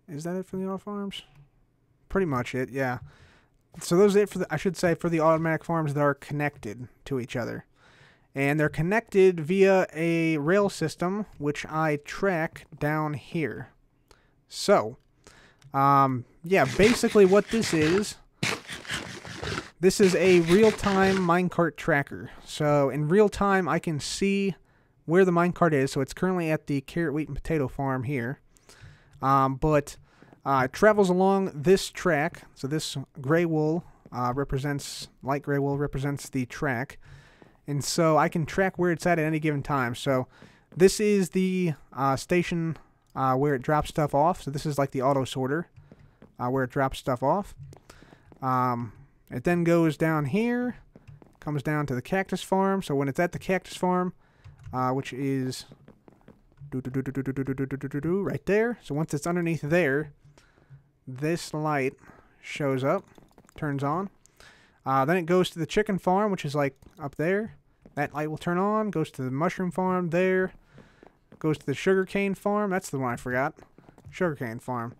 Is that it for the auto farms? Pretty much it, yeah. So those are it for the, I should say, for the automatic farms that are connected to each other. And they're connected via a rail system, which I track down here. So, yeah, basically what this is a real-time minecart tracker. So, in real time, I can see where the minecart is. So, it's currently at the carrot, wheat, and potato farm here. But it travels along this track. So, this gray wool light gray wool represents the track. And so I can track where it's at any given time. So this is the station where it drops stuff off. So this is like the auto sorter where it drops stuff off. It then goes down here, comes down to the cactus farm. So when it's at the cactus farm, which is right there. So once it's underneath there, this light shows up, turns on. Then it goes to the chicken farm, which is like up there. That light will turn on. Goes to the mushroom farm there. Goes to the sugarcane farm. That's the one I forgot. Sugarcane farm.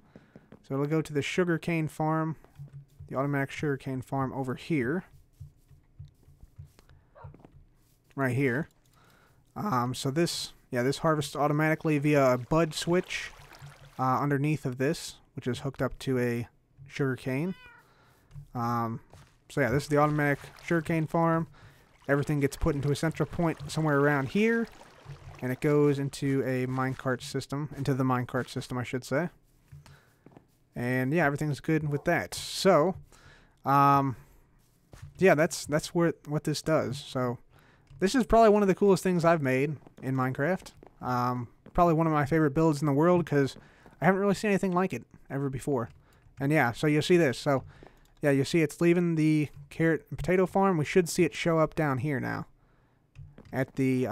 So it'll go to the sugarcane farm. The automatic sugarcane farm over here. Right here. So this harvests automatically via a bud switch underneath of this, which is hooked up to a sugarcane. So yeah, this is the automatic sugarcane farm. Everything gets put into a central point somewhere around here, and it goes into a minecart system, I should say. And yeah, everything's good with that. So, yeah, that's what this does. So, this is probably one of the coolest things I've made in Minecraft. Probably one of my favorite builds in the world because I haven't really seen anything like it ever before. And yeah, so you'll see this. So. Yeah, you see it's leaving the carrot and potato farm. We should see it show up down here now at the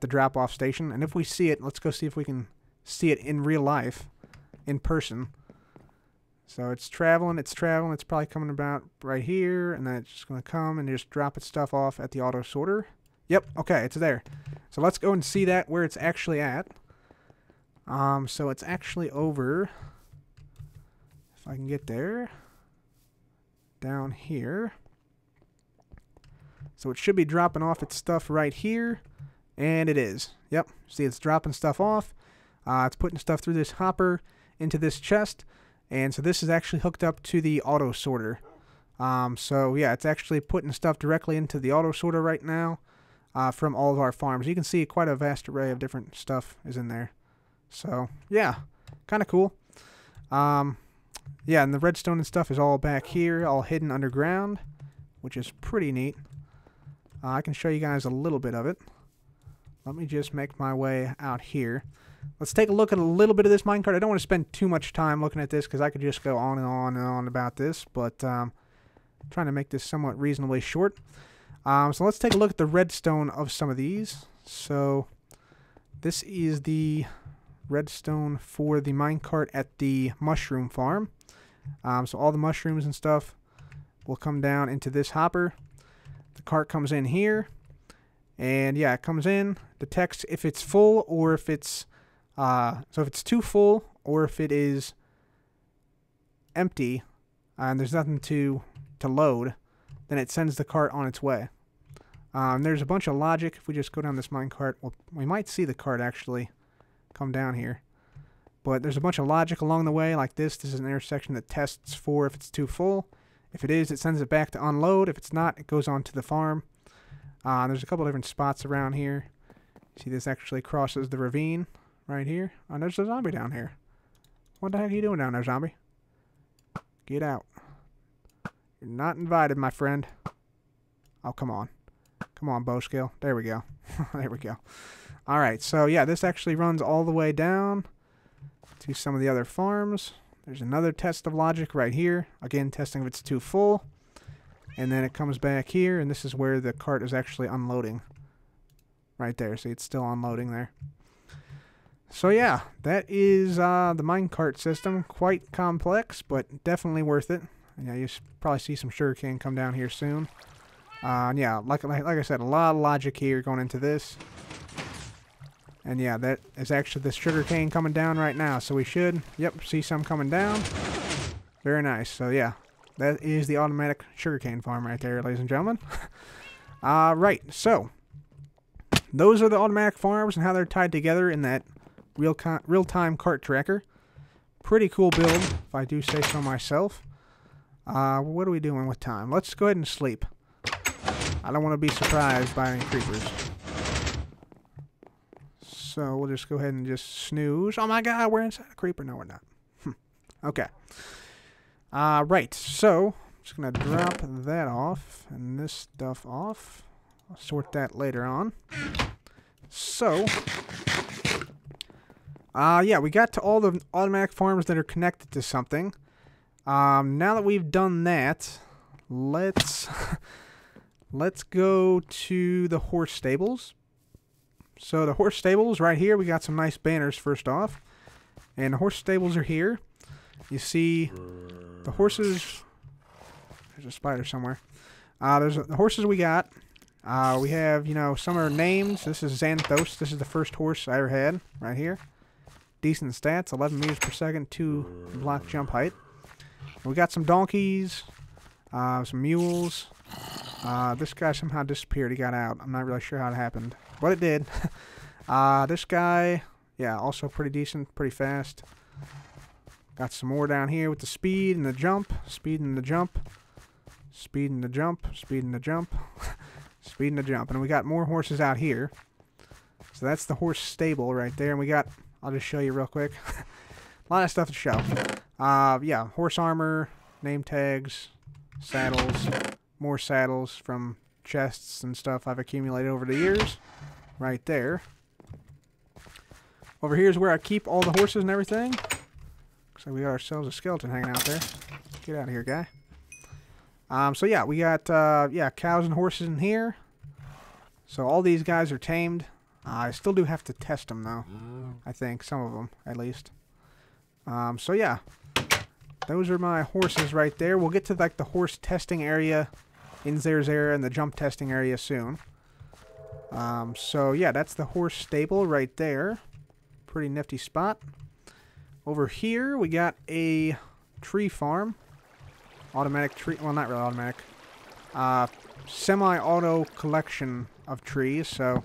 drop-off station. And if we see it, let's go see if we can see it in real life, in person. So it's traveling. It's probably coming about right here, and then it's just going to come and just drop its stuff off at the auto sorter. Yep, okay, it's there. So let's go and see that where it's actually at. So it's actually over, if I can get there, down here. So it should be dropping off its stuff right here, and it is. Yep, see it's dropping stuff off. It's putting stuff through this hopper, into this chest. And so this is actually hooked up to the auto sorter. So yeah, it's actually putting stuff directly into the auto sorter right now from all of our farms. You can see quite a vast array of different stuff is in there. So yeah, kind of cool. Yeah, and the redstone and stuff is all back here, all hidden underground, which is pretty neat. I can show you guys a little bit of it. Let me just make my way out here. Let's take a look at a little bit of this minecart. I don't want to spend too much time looking at this because I could just go on and on and on about this, but I'm trying to make this somewhat reasonably short. So let's take a look at the redstone of some of these. So this is the redstone for the minecart at the mushroom farm. So all the mushrooms and stuff will come down into this hopper. The cart comes in here, and yeah, it comes in, detects if it's full or if it's so if it's too full or if it is empty and there's nothing to load, then it sends the cart on its way. There's a bunch of logic. If we just go down this minecart, well, we might see the cart actually come down here. But there's a bunch of logic along the way, like this. This is an intersection that tests for if it's too full. If it is, it sends it back to unload. If it's not, it goes on to the farm. There's a couple different spots around here. See, this actually crosses the ravine right here. Oh, there's a zombie down here. What the heck are you doing down there, zombie? Get out. You're not invited, my friend. Oh, come on. Come on, bow skill. There we go. There we go. Alright, so yeah, this actually runs all the way down to some of the other farms. There's another test of logic right here. Again, testing if it's too full. And then it comes back here, and this is where the cart is actually unloading. Right there. See, it's still unloading there. So yeah, that is the minecart system. Quite complex, but definitely worth it. Yeah, you probably see some sugarcane come down here soon. Yeah, like I said, a lot of logic here going into this. And yeah, that is actually the sugarcane coming down right now. So we should, yep, see some coming down. Very nice. So yeah, that is the automatic sugarcane farm right there, ladies and gentlemen. Right, so those are the automatic farms and how they're tied together in that real-time cart tracker. Pretty cool build, if I do say so myself. What are we doing with time? Let's go ahead and sleep. I don't want to be surprised by any creepers. So we'll just go ahead and just snooze. Oh my god, we're inside a creeper. No, we're not. Okay. Right, so I'm just going to drop that off and this stuff off. I'll sort that later on. So, yeah, we got to all the automatic farms that are connected to something. Now that we've done that, let's go to the horse stables. So the horse stables right here, we got some nice banners first off. And the horse stables are here. You see the horses. There's a spider somewhere. There's the horses we got. We have, you know, some are names. This is Xanthos. This is the first horse I ever had right here. Decent stats, 11 meters per second, 2 block jump height. We got some donkeys, some mules. This guy somehow disappeared. He got out. I'm not really sure how it happened, but it did. This guy, yeah, also pretty decent, pretty fast. Got some more down here with the speed and the jump, speed and the jump, speed and the jump, speed and the jump, speed and the jump. And we got more horses out here. So that's the horse stable right there. And we got, I'll just show you real quick. A lot of stuff to show. Yeah, horse armor, name tags, saddles, more saddles from chests and stuff I've accumulated over the years. Right there. Over here is where I keep all the horses and everything. Looks like we got ourselves a skeleton hanging out there. Get out of here, guy. So yeah, we got yeah, cows and horses in here. So all these guys are tamed. I still do have to test them though. I think some of them at least. So yeah, those are my horses right there. We'll get to like the horse testing area in Xander and the jump testing area soon. So yeah, that's the horse stable right there. Pretty nifty spot. Over here we got a tree farm. Automatic tree, well, not really automatic. Semi-auto collection of trees. So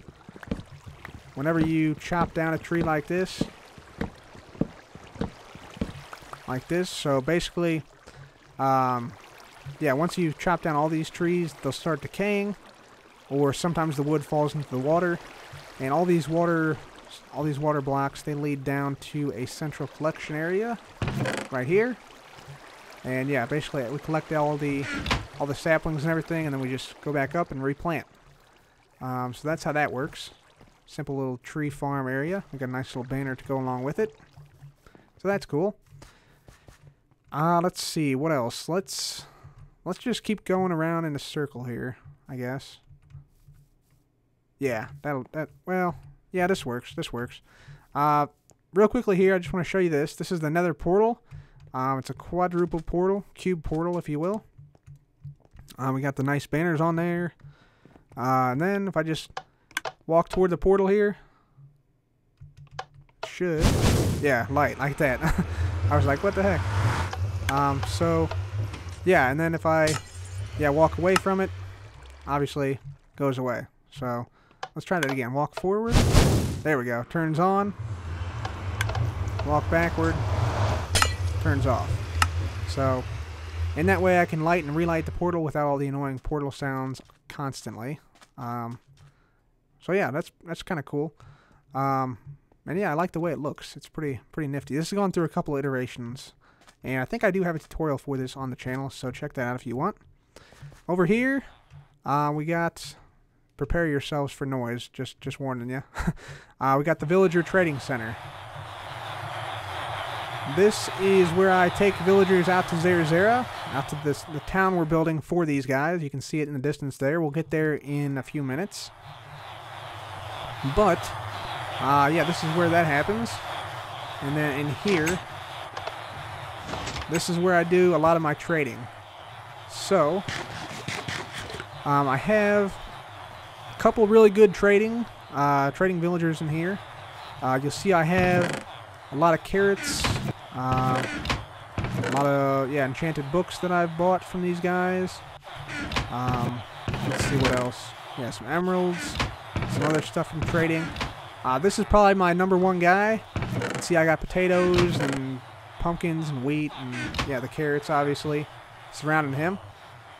whenever you chop down a tree like this, like this. So basically, yeah, once you chop down all these trees, they'll start decaying, or sometimes the wood falls into the water, and all these water blocks, they lead down to a central collection area right here. And yeah, basically we collect all the saplings and everything, and then we just go back up and replant. So that's how that works. Simple little tree farm area. We got a nice little banner to go along with it. So that's cool. Let's see, what else? Let's just keep going around in a circle here, I guess. Yeah, well, yeah, this works. This works. Real quickly here, I just want to show you this. This is the Nether portal. It's a quadruple portal, cube portal, if you will. We got the nice banners on there. And then if I just walk toward the portal here, should, yeah, light like that. I was like, what the heck? So yeah, and then if I, yeah, walk away from it, obviously goes away. So let's try that again. Walk forward. There we go. Turns on. Walk backward. Turns off. So in that way I can light and relight the portal without all the annoying portal sounds constantly. So yeah, that's kind of cool. And yeah, I like the way it looks. It's pretty nifty. This has gone through a couple of iterations, and I think I do have a tutorial for this on the channel, so check that out if you want. Over here, we got, prepare yourselves for noise, just warning you. We got the Villager Trading Center. This is where I take villagers out to Xander, out to the town we're building for these guys. You can see it in the distance there. We'll get there in a few minutes. But, yeah, this is where that happens. And then in here, this is where I do a lot of my trading. So, I have a couple really good trading villagers in here. You'll see I have a lot of carrots, a lot of, yeah, enchanted books that I've bought from these guys. Let's see what else. Yeah, some emeralds, some other stuff from trading. This is probably my #1 guy. You can see I got potatoes and pumpkins and wheat and, yeah, the carrots, obviously, surrounding him.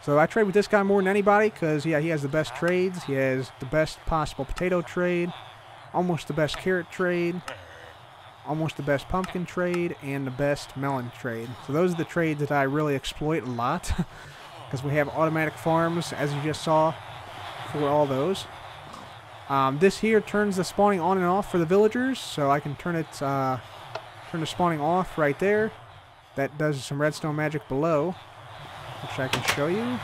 So I trade with this guy more than anybody because, yeah, he has the best trades. He has the best possible potato trade, almost the best carrot trade, almost the best pumpkin trade, and the best melon trade. So those are the trades that I really exploit a lot because we have automatic farms, as you just saw, for all those. This here turns the spawning on and off for the villagers, so I can turn it, turn the spawning off right there. That does some redstone magic below, which I can show you.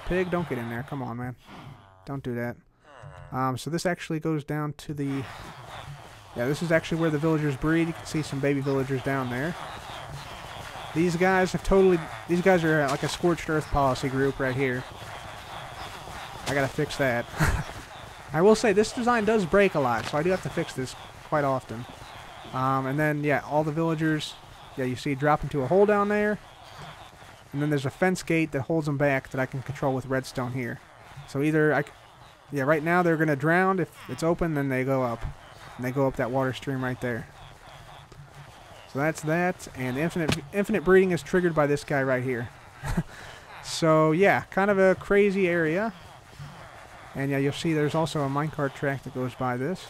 Pig, don't get in there. Come on, man. Don't do that. So this actually goes down to the... Yeah, this is actually where the villagers breed. You can see some baby villagers down there. These guys have totally... These guys are like a scorched earth policy group right here. I gotta fix that. I will say, this design does break a lot, so I do have to fix this quite often. And then, yeah, all the villagers... Yeah, you see drop into a hole down there. And then there's a fence gate that holds them back that I can control with redstone here. So either yeah, right now they're gonna drown. If it's open, then they go up. And they go up that water stream right there. So that's that. And the infinite breeding is triggered by this guy right here. So yeah, kind of a crazy area. And yeah, you'll see there's also a minecart track that goes by this.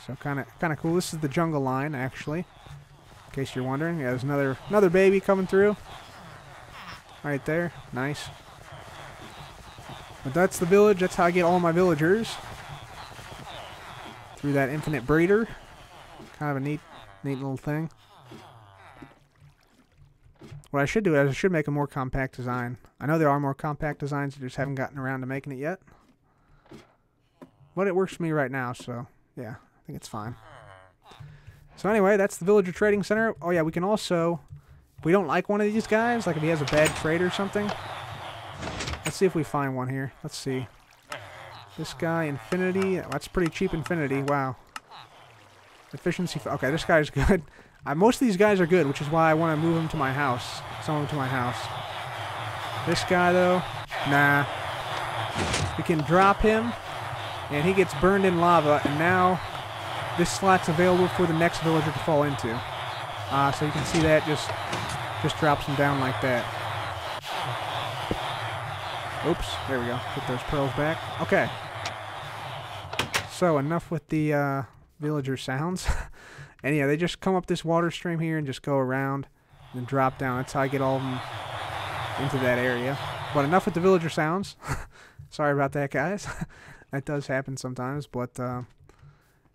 So kind of cool. This is the jungle line, actually. In case you're wondering. Yeah, there's another baby coming through. Right there. Nice. But that's the village. That's how I get all my villagers. Through that infinite breeder. Kind of a neat little thing. What I should do is I should make a more compact design. I know there are more compact designs, I just haven't gotten around to making it yet. But it works for me right now, so yeah, I think it's fine. So anyway, that's the Villager Trading Center. Oh yeah, we can also, if we don't like one of these guys, like if he has a bad trade or something, let's see if we find one here. Let's see. This guy, Infinity. That's pretty cheap Infinity. Wow. Efficiency. Okay, this guy's good. Most of these guys are good, which is why I want to move them to my house. Some of them to my house. This guy, though, nah. We can drop him, and he gets burned in lava, and now this slot's available for the next villager to fall into. So you can see that just drops them down like that. Oops, there we go. Get those pearls back. Okay. So enough with the villager sounds. And yeah, they just come up this water stream here and just go around and drop down. That's how I get all of them into that area. But enough with the villager sounds. Sorry about that, guys. That does happen sometimes, but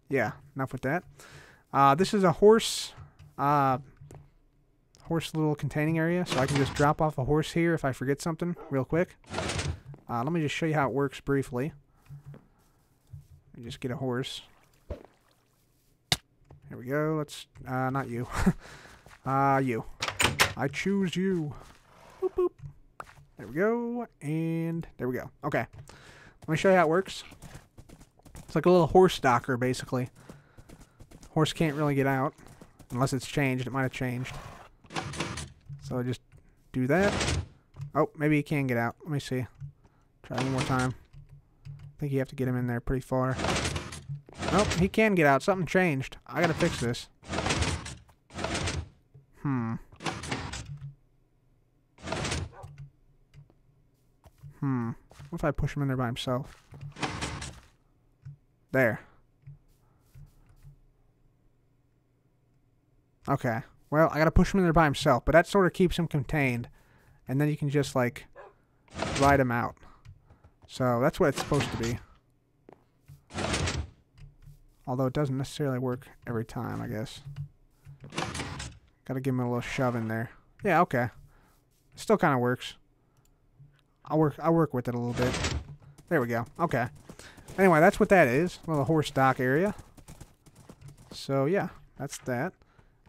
yeah, enough with that. This is a horse little containing area, so I can just drop off a horse here if I forget something real quick. Let me just show you how it works briefly. Let me just get a horse. Here we go. Let's not you. You. I choose you. Boop boop. There we go, and there we go. Okay. Let me show you how it works. It's like a little horse docker, basically. Horse can't really get out unless it's changed. It might have changed. So just do that. Oh, maybe he can get out. Let me see. Try one more time. I think you have to get him in there pretty far. Nope, he can get out. Something changed. I gotta fix this. What if I push him in there by himself? There. Okay. Well, I gotta push him in there by himself, but that sort of keeps him contained. And then you can just, like, ride him out. So, that's what it's supposed to be. Although it doesn't necessarily work every time, I guess. Gotta give him a little shove in there. Yeah, okay. It still kind of works. I'll work with it a little bit. There we go. Okay. Anyway, that's what that is. A little horse dock area. So, yeah. That's that.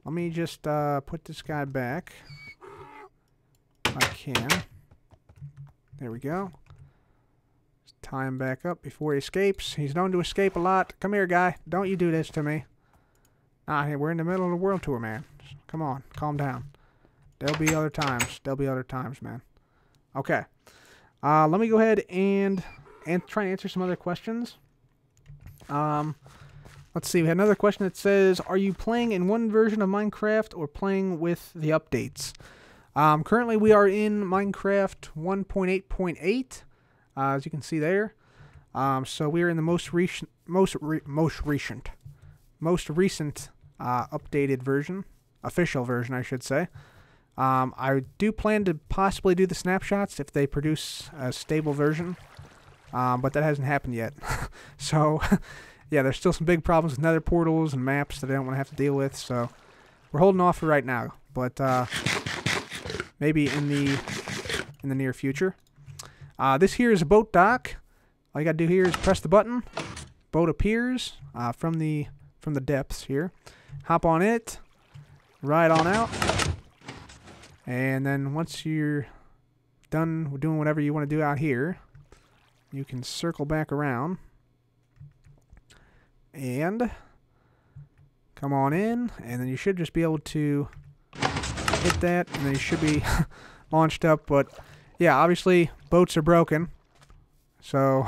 Let me just put this guy back. If I can. There we go. Just tie him back up before he escapes. He's known to escape a lot. Come here, guy. Don't you do this to me. Hey, we're in the middle of the world tour, man. Come on. Calm down. There'll be other times. There'll be other times, man. Okay. Let me go ahead and try and answer some other questions. Let's see. We had another question that says, are you playing in one version of Minecraft or playing with the updates? Currently, we are in Minecraft 1.8.8, as you can see there. So we are in the most recent updated version, official version, I should say. I do plan to possibly do the snapshots if they produce a stable version, but that hasn't happened yet. So, yeah, there's still some big problems with nether portals and maps that I don't want to have to deal with, so we're holding off for right now, but maybe in the near future. This here is a boat dock. All you gotta do here is press the button. Boat appears from the depths here. Hop on it, ride on out. And then once you're done doing whatever you want to do out here, you can circle back around and come on in, and then you should just be able to hit that, and then you should be launched up. But yeah, obviously boats are broken, so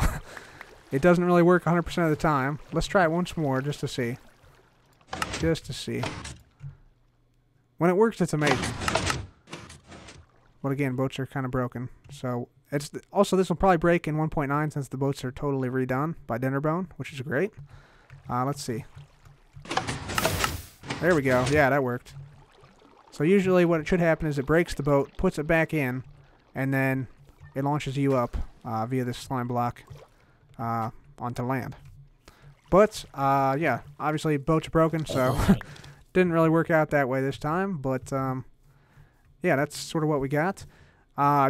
it doesn't really work 100% of the time. Let's try it once more just to see. Just to see. When it works, it's amazing. But again, boats are kind of broken. So it's also, this will probably break in 1.9 since the boats are totally redone by Dinnerbone, which is great. Let's see. There we go. Yeah, that worked. So usually what it should happen is it breaks the boat, puts it back in, and then it launches you up via this slime block onto land. But, yeah, obviously boats are broken, so didn't really work out that way this time. But, yeah, that's sort of what we got.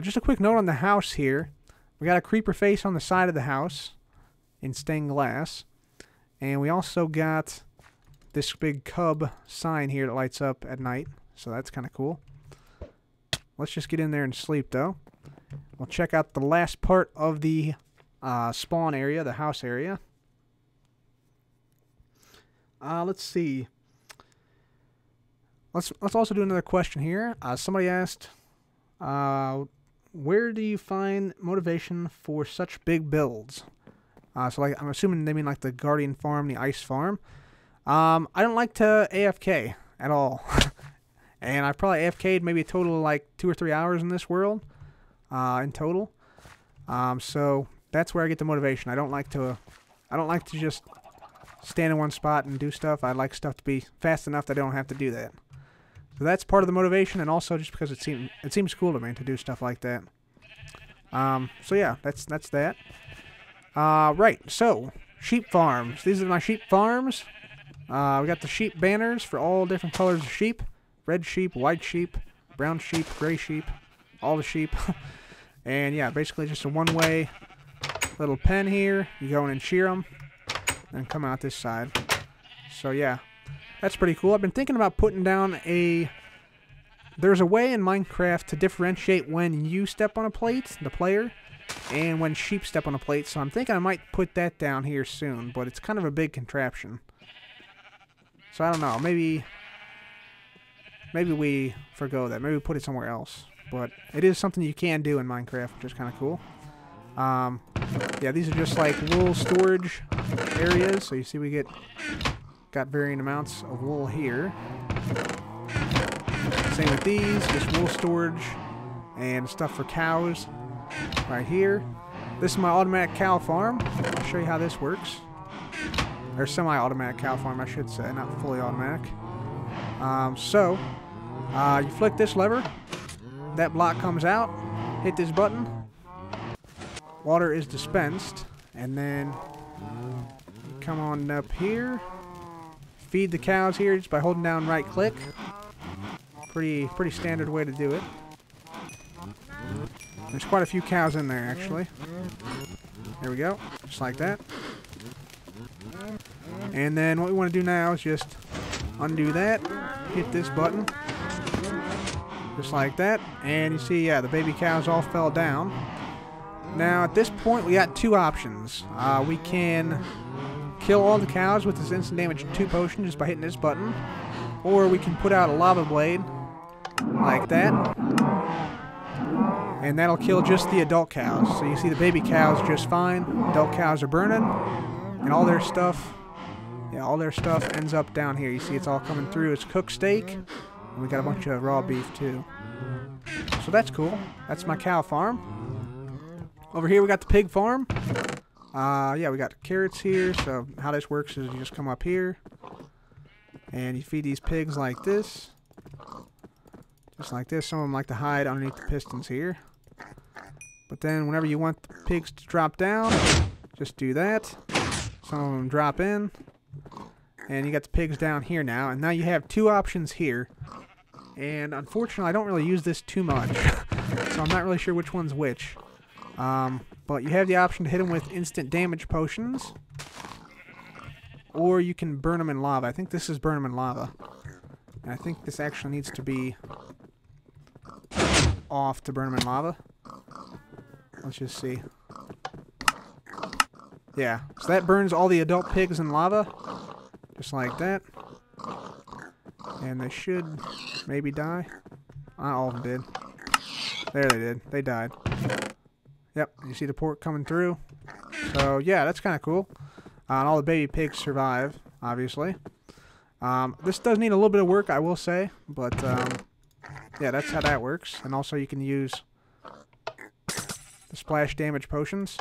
Just a quick note on the house here. We got a creeper face on the side of the house in stained glass. And we also got this big cub sign here that lights up at night. So that's kind of cool. Let's just get in there and sleep, though. We'll check out the last part of the spawn area, the house area. Let's see. Let's also do another question here. Somebody asked, where do you find motivation for such big builds? So like, I'm assuming they mean like the Guardian farm, the ice farm. I don't like to AFK at all. And I've probably AFK'd maybe a total of like 2 or 3 hours in this world, in total. So that's where I get the motivation. I don't like to just stand in one spot and do stuff. I like stuff to be fast enough that I don't have to do that. So that's part of the motivation, and also just because it seems cool to me to do stuff like that. So yeah, that's that. Right, so sheep farms. These are my sheep farms. We got the sheep banners for all different colors of sheep. Red sheep, white sheep, brown sheep, gray sheep, all the sheep. And yeah, basically just a one-way little pen here. You go in and shear them and come out this side. So yeah, that's pretty cool. I've been thinking about putting down there's a way in Minecraft to differentiate when you step on a plate, the player, and when sheep step on a plate. So I'm thinking I might put that down here soon, but it's kind of a big contraption. So I don't know, maybe we forgo that. Maybe we put it somewhere else. But it is something you can do in Minecraft, which is kind of cool. Yeah, these are just like wool storage areas. So you see we got varying amounts of wool here. Same with these, just wool storage and stuff for cows right here. This is my automatic cow farm. I'll show you how this works. Or semi-automatic cow farm, I should say, not fully automatic. You flick this lever, that block comes out, hit this button, water is dispensed, and then you come on up here, feed the cows here just by holding down right click. Pretty standard way to do it. There's quite a few cows in there actually. There we go, just like that. And then what we want to do now is just undo that, hit this button, just like that, and you see, yeah, the baby cows all fell down. Now at this point we got two options. We can kill all the cows with this instant damage 2 potion just by hitting this button, or we can put out a lava blade like that, and that'll kill just the adult cows. So you see the baby cows just fine, adult cows are burning, and all their stuff, yeah, all their stuff ends up down here. You see it's all coming through. It's cooked steak, and we got a bunch of raw beef too. So that's cool. That's my cow farm. Over here we got the pig farm. Yeah, we got carrots here. So how this works is you just come up here and you feed these pigs like this. Just like this. Some of them like to hide underneath the pistons here. But then whenever you want the pigs to drop down, just do that. Some of them drop in. And you got the pigs down here now. And now you have two options here. And unfortunately I don't really use this too much. So I'm not really sure which one's which. But you have the option to hit them with instant damage potions. Or you can burn them in lava. I think this is burn them in lava. And I think this actually needs to be off to burn them in lava. Let's just see. Yeah, so that burns all the adult pigs in lava. Just like that. And they should maybe die. Not all of them did. There they did. They died. Yep, you see the pork coming through. So yeah, that's kind of cool. And all the baby pigs survive, obviously. This does need a little bit of work, I will say. But yeah, that's how that works. And also you can use the splash damage potions.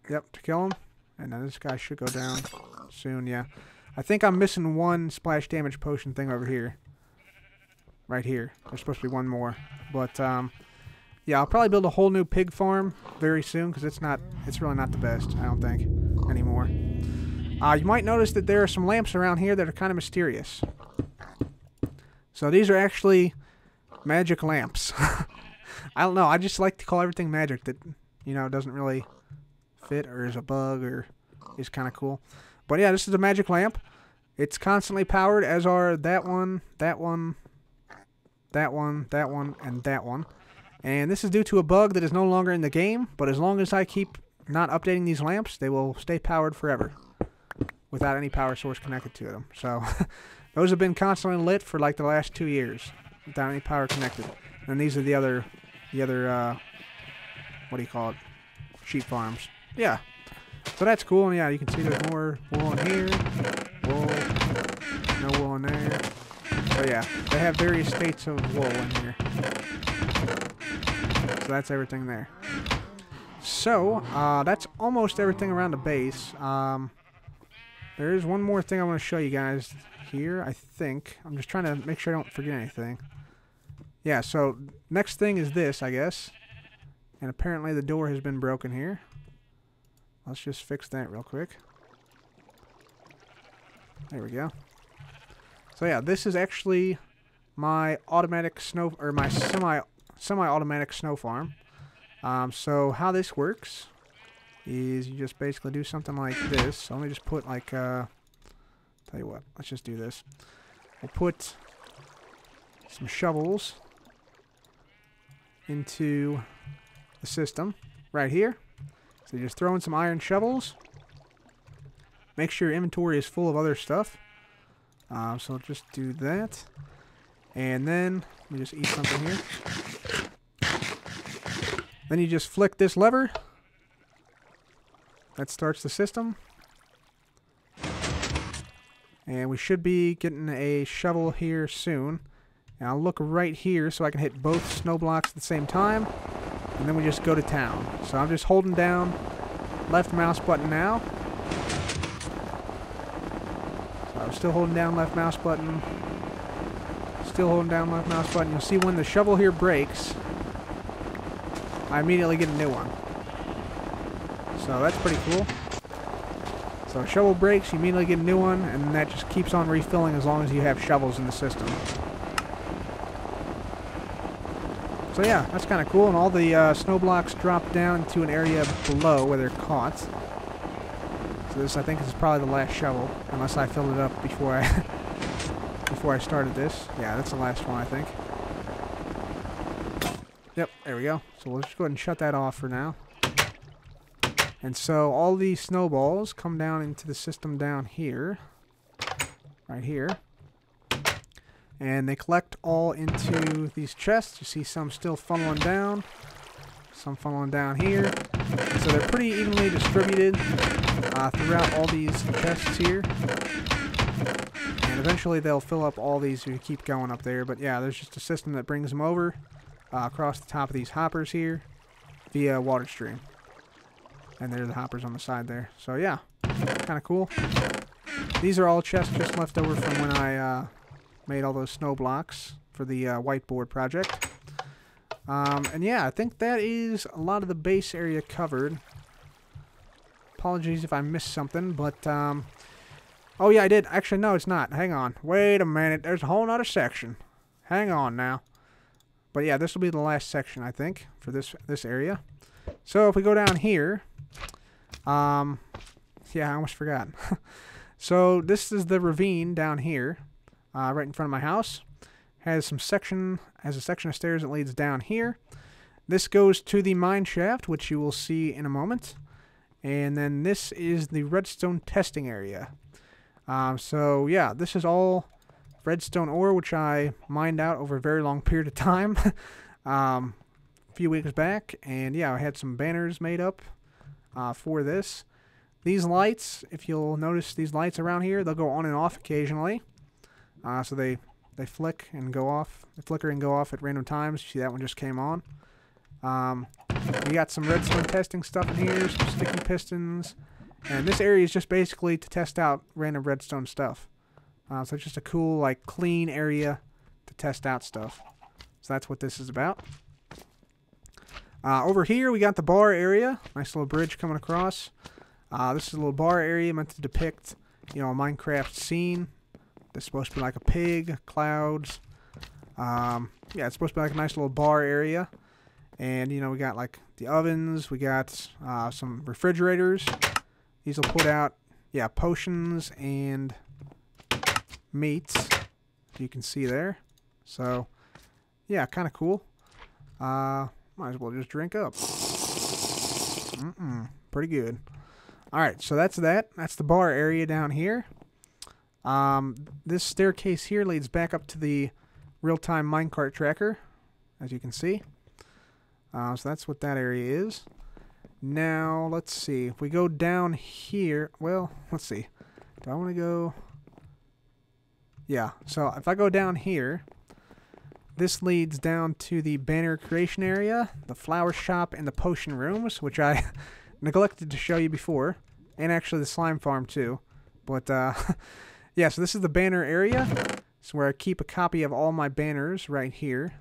Yep, to kill them. And then this guy should go down soon, yeah. I think I'm missing one splash damage potion thing over here. Right here. There's supposed to be one more. But, yeah, I'll probably build a whole new pig farm very soon, because it's really not the best, I don't think, anymore. You might notice that there are some lamps around here that are kind of mysterious. So these are actually magic lamps. I don't know, I just like to call everything magic that, you know, doesn't really fit or is a bug or is kind of cool. But yeah, this is a magic lamp. It's constantly powered, as are that one, that one, that one, that one, and that one. And this is due to a bug that is no longer in the game, but as long as I keep not updating these lamps, they will stay powered forever without any power source connected to them. So those have been constantly lit for like the last 2 years without any power connected. And these are the other what do you call it? Sheep farms. Yeah. So that's cool, and yeah, you can see there's more wool in here, wool, no wool in there. So yeah, they have various states of wool in here. So that's everything there. So, that's almost everything around the base. There is one more thing I want to show you guys here, I think. I'm just trying to make sure I don't forget anything. Yeah, so next thing is this, I guess. And apparently the door has been broken here. Let's just fix that real quick. There we go. So yeah, this is actually my automatic snow, or my semi-automatic snow farm. So how this works is you just basically do something like this. So let me just put like, tell you what, let's just do this. We'll put some shovels into the system right here. So you just throw in some iron shovels. Make sure your inventory is full of other stuff. So just do that. And then, let me just eat something here. Then you just flick this lever. That starts the system. And we should be getting a shovel here soon. And I'll look right here so I can hit both snow blocks at the same time. And then we just go to town. So I'm just holding down left mouse button now. So I'm still holding down left mouse button. Still holding down left mouse button. You'll see when the shovel here breaks, I immediately get a new one. So that's pretty cool. So shovel breaks, you immediately get a new one, and that just keeps on refilling as long as you have shovels in the system. So yeah, that's kind of cool, and all the snow blocks drop down to an area below where they're caught. So this, I think, is probably the last shovel, unless I filled it up before I started this. Yeah, that's the last one, I think. Yep, there we go. So we'll just go ahead and shut that off for now. And so all these snowballs come down into the system down here. Right here. And they collect all into these chests. You see some still funneling down. Some funneling down here. And so they're pretty evenly distributed throughout all these chests here. And eventually they'll fill up all these if you keep going up there. But yeah, there's just a system that brings them over across the top of these hoppers here via water stream. And there's the hoppers on the side there. So yeah, kind of cool. These are all chests just left over from when I made all those snow blocks for the whiteboard project. And yeah, I think that is a lot of the base area covered. Apologies if I missed something, but oh yeah, I did. Actually, no, it's not. Hang on. Wait a minute. There's a whole nother section. Hang on now. But yeah, this will be the last section, I think, for this area. So if we go down here, yeah, I almost forgot. So this is the ravine down here, right in front of my house. Has a section of stairs that leads down here. This goes to the mine shaft, which you will see in a moment. And then this is the redstone testing area. So yeah, this is all redstone ore, which I mined out over a very long period of time. A few weeks back. And yeah, I had some banners made up for this. These lights, if you'll notice these lights around here, they'll go on and off occasionally. So they flick and go off. They flicker and go off at random times. You see that one just came on. We got some redstone testing stuff in here, some sticky pistons. And this area is just basically to test out random redstone stuff. So it's just a cool, like, clean area to test out stuff. So that's what this is about. Over here, we got the bar area. Nice little bridge coming across. This is a little bar area meant to depict, you know, a Minecraft scene. This is supposed to be like a pig, clouds. Yeah, it's supposed to be like a nice little bar area. And, you know, we got like the ovens. We got some refrigerators. These will put out, yeah, potions and meats. You can see there. So, yeah, kind of cool. Might as well just drink up. Pretty good. Alright, so that's that. That's the bar area down here. This staircase here leads back up to the real-time minecart tracker, as you can see. So that's what that area is. Now, let's see. If we go down here, well, let's see. Do I want to go... Yeah, so if I go down here, this leads down to the banner creation area, the flower shop, and the potion rooms, which I neglected to show you before, and actually the slime farm too. But yeah, so this is the banner area. It's where I keep a copy of all my banners right here.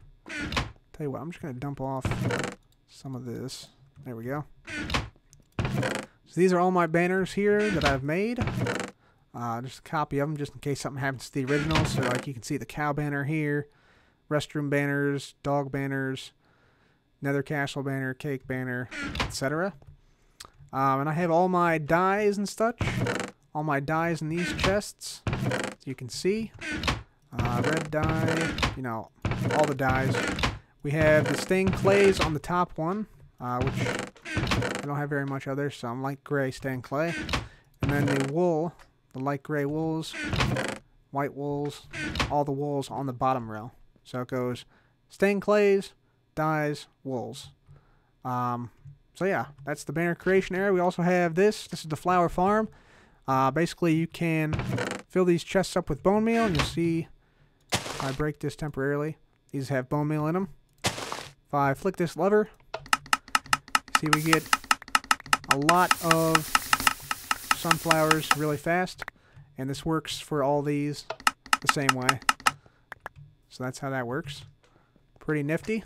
Tell you what, I'm just going to dump off some of this. There we go. So these are all my banners here that I've made. Just a copy of them just in case something happens to the original. So like you can see the cow banner here, restroom banners, dog banners, nether castle banner, cake banner, etc. And I have all my dyes and such. All my dyes in these chests, as you can see. Red dye, you know, all the dyes. We have the stained clays on the top one, which I don't have very much of. There's some light gray stained clay. And then the wool, the light gray wools, white wools, all the wools on the bottom row. So it goes stained clays, dyes, wools. So yeah, that's the banner creation area. We also have this. This is the flower farm. Basically, you can fill these chests up with bone meal, and you'll see if I break this temporarily, these have bone meal in them. If I flick this lever, see we get a lot of sunflowers really fast, and this works for all these the same way. So that's how that works. Pretty nifty.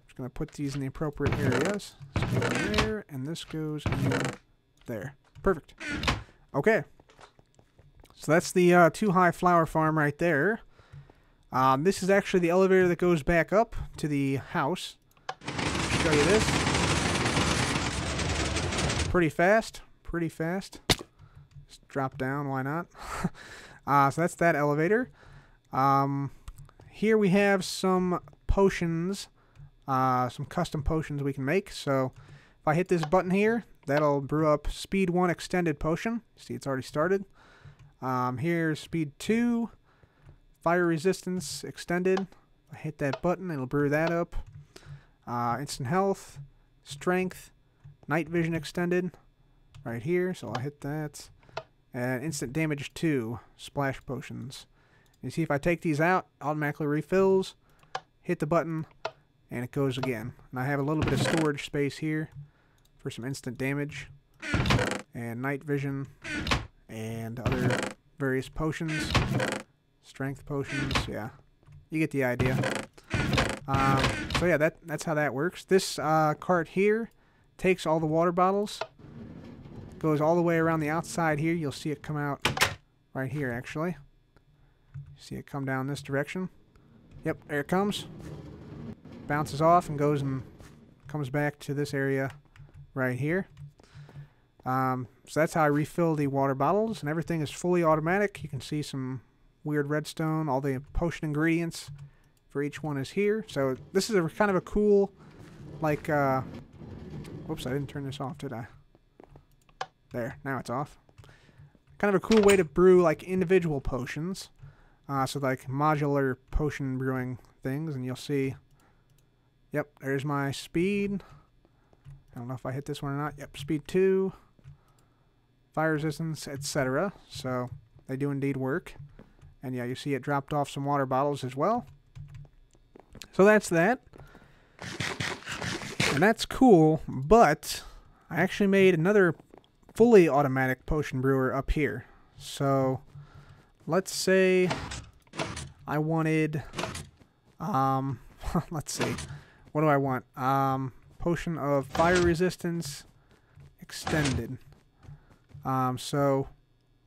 Just going to put these in the appropriate areas. This goes in there, and this goes in there. Perfect. Okay, so that's the Too High Flower Farm right there. This is actually the elevator that goes back up to the house. Show you this. Pretty fast, pretty fast. Just drop down, why not? So that's that elevator. Here we have some potions, some custom potions we can make. So if I hit this button here, that'll brew up Speed 1 Extended Potion. See, it's already started. Here's Speed 2, Fire Resistance Extended. I hit that button, it'll brew that up. Instant Health, Strength, Night Vision Extended, right here, so I'll hit that. And Instant Damage 2, Splash Potions. You see if I take these out, automatically refills, hit the button, and it goes again. And I have a little bit of storage space here for some instant damage, and night vision, and other various potions, strength potions, yeah, you get the idea. So yeah, that's how that works. This cart here takes all the water bottles, goes all the way around the outside here. You'll see it come out right here, actually. See it come down this direction. Yep, there it comes. Bounces off and goes and comes back to this area right here. So that's how I refill the water bottles, and everything is fully automatic. You can see some weird redstone. All the potion ingredients for each one is here. So this is a kind of a cool, like, whoops, I didn't turn this off, did I? There, now it's off. Kind of a cool way to brew, like, individual potions. So, like, modular potion brewing things, and you'll see, yep, there's my speed. I don't know if I hit this one or not. Yep, speed 2, fire resistance, etc. So they do indeed work. And yeah, you see it dropped off some water bottles as well. So that's that. And that's cool, but I actually made another fully automatic potion brewer up here. So let's say I wanted, let's see, what do I want? Potion of fire resistance extended. So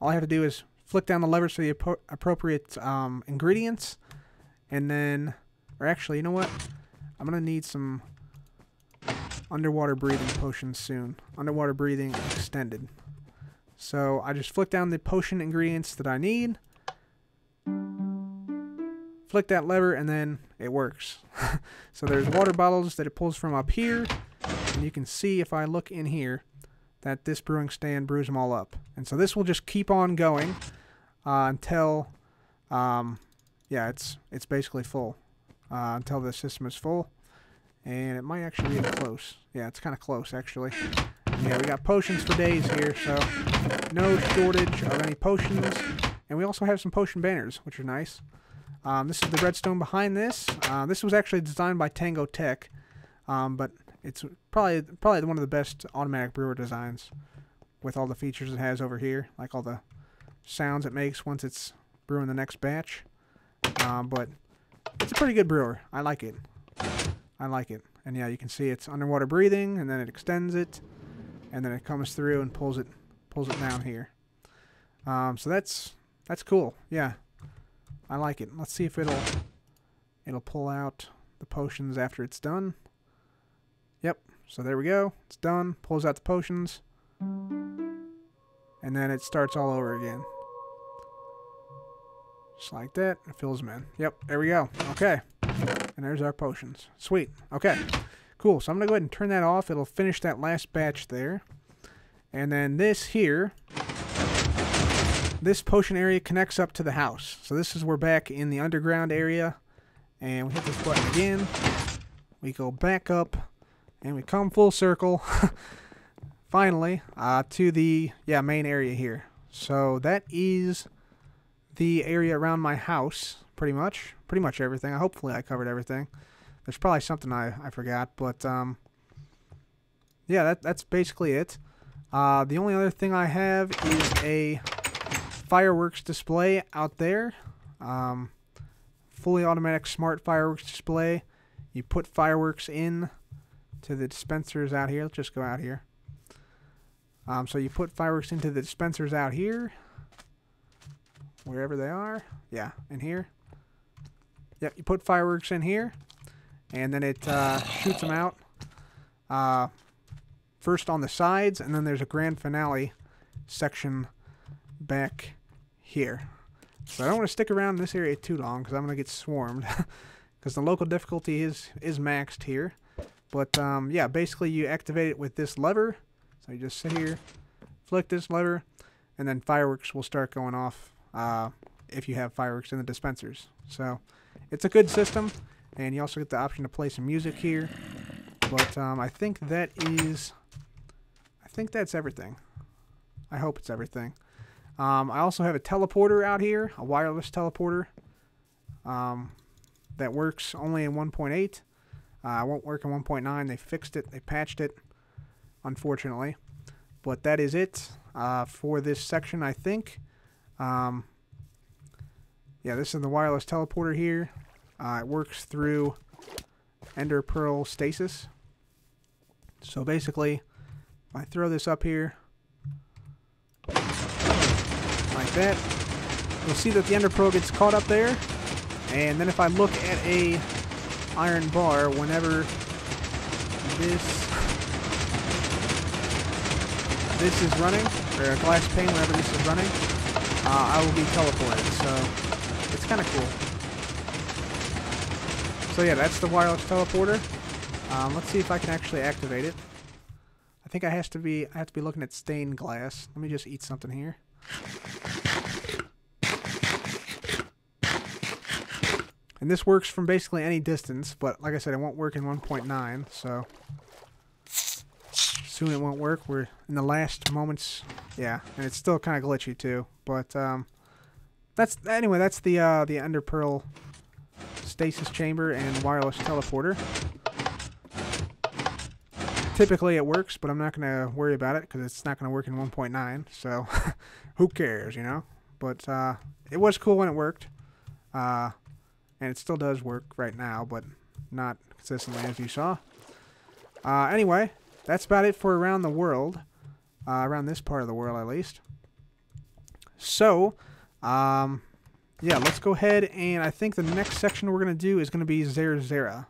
all I have to do is flick down the levers for the appropriate ingredients, and then, or actually, you know what? I'm gonna need some underwater breathing potions soon. Underwater breathing extended. So I just flick down the potion ingredients that I need, flick that lever, and then it works. So there's water bottles that it pulls from up here, and you can see if I look in here that this brewing stand brews them all up. And so this will just keep on going until, yeah, it's basically full, until the system is full. And it might actually be close. Yeah, it's kind of close, actually. And yeah, we got potions for days here, so no shortage of any potions. And we also have some potion banners, which are nice. This is the redstone behind this. This was actually designed by Tango Tech, but it's probably one of the best automatic brewer designs with all the features it has over here, like all the sounds it makes once it's brewing the next batch. But it's a pretty good brewer. I like it. I like it. And yeah, you can see it's underwater breathing, and then it extends it, and then it comes through and pulls it down here. So that's cool. Yeah, I like it. Let's see if it'll pull out the potions after it's done. Yep. So there we go. It's done. Pulls out the potions, and then it starts all over again. Just like that. It fills them in. Yep. There we go. Okay. And there's our potions. Sweet. Okay. Cool. So I'm going to go ahead and turn that off. It'll finish that last batch there. And then this here, this potion area connects up to the house. So this is, we're back in the underground area. And we hit this button again. We go back up. And we come full circle. Finally, to the main area here. So that is the area around my house. Pretty much everything. Hopefully I covered everything. There's probably something I forgot, but yeah, that's basically it. The only other thing I have is a fireworks display out there. Fully automatic smart fireworks display. You put fireworks in to the dispensers out here. Let's just go out here. So you put fireworks into the dispensers out here, wherever they are. Yeah, in here. Yep, you put fireworks in here, and then it shoots them out. First on the sides, and then there's a grand finale section back here. So I don't want to stick around in this area too long, because I'm going to get swarmed. Because the local difficulty is maxed here. But yeah, basically you activate it with this lever. So you just sit here, flick this lever, and then fireworks will start going off if you have fireworks in the dispensers. So it's a good system, and you also get the option to play some music here. But I think that's everything. I hope it's everything. I also have a teleporter out here, a wireless teleporter that works only in 1.8. It won't work in 1.9. They fixed it. They patched it, unfortunately. But that is it for this section, I think. Yeah, this is the wireless teleporter here. It works through Ender Pearl stasis. So basically, if I throw this up here, like that, you'll see that the Ender Pearl gets caught up there. And then if I look at a iron bar, whenever this is running, or a glass pane, whenever this is running, I will be teleported. So it's kind of cool. So yeah, that's the wireless teleporter. Let's see if I can actually activate it. I think I have to be looking at stained glass. Let me just eat something here. And this works from basically any distance, but like I said, it won't work in 1.9, so soon it won't work. We're in the last moments. Yeah, and it's still kind of glitchy too. But that's the Ender Pearl stasis chamber and wireless teleporter. Typically it works, but I'm not going to worry about it because it's not going to work in 1.9. So who cares, you know? But it was cool when it worked, and it still does work right now, but not consistently, as you saw. Anyway, that's about it for around the world, around this part of the world at least. So, yeah, let's go ahead, and I think the next section we're going to do is going to be Xander.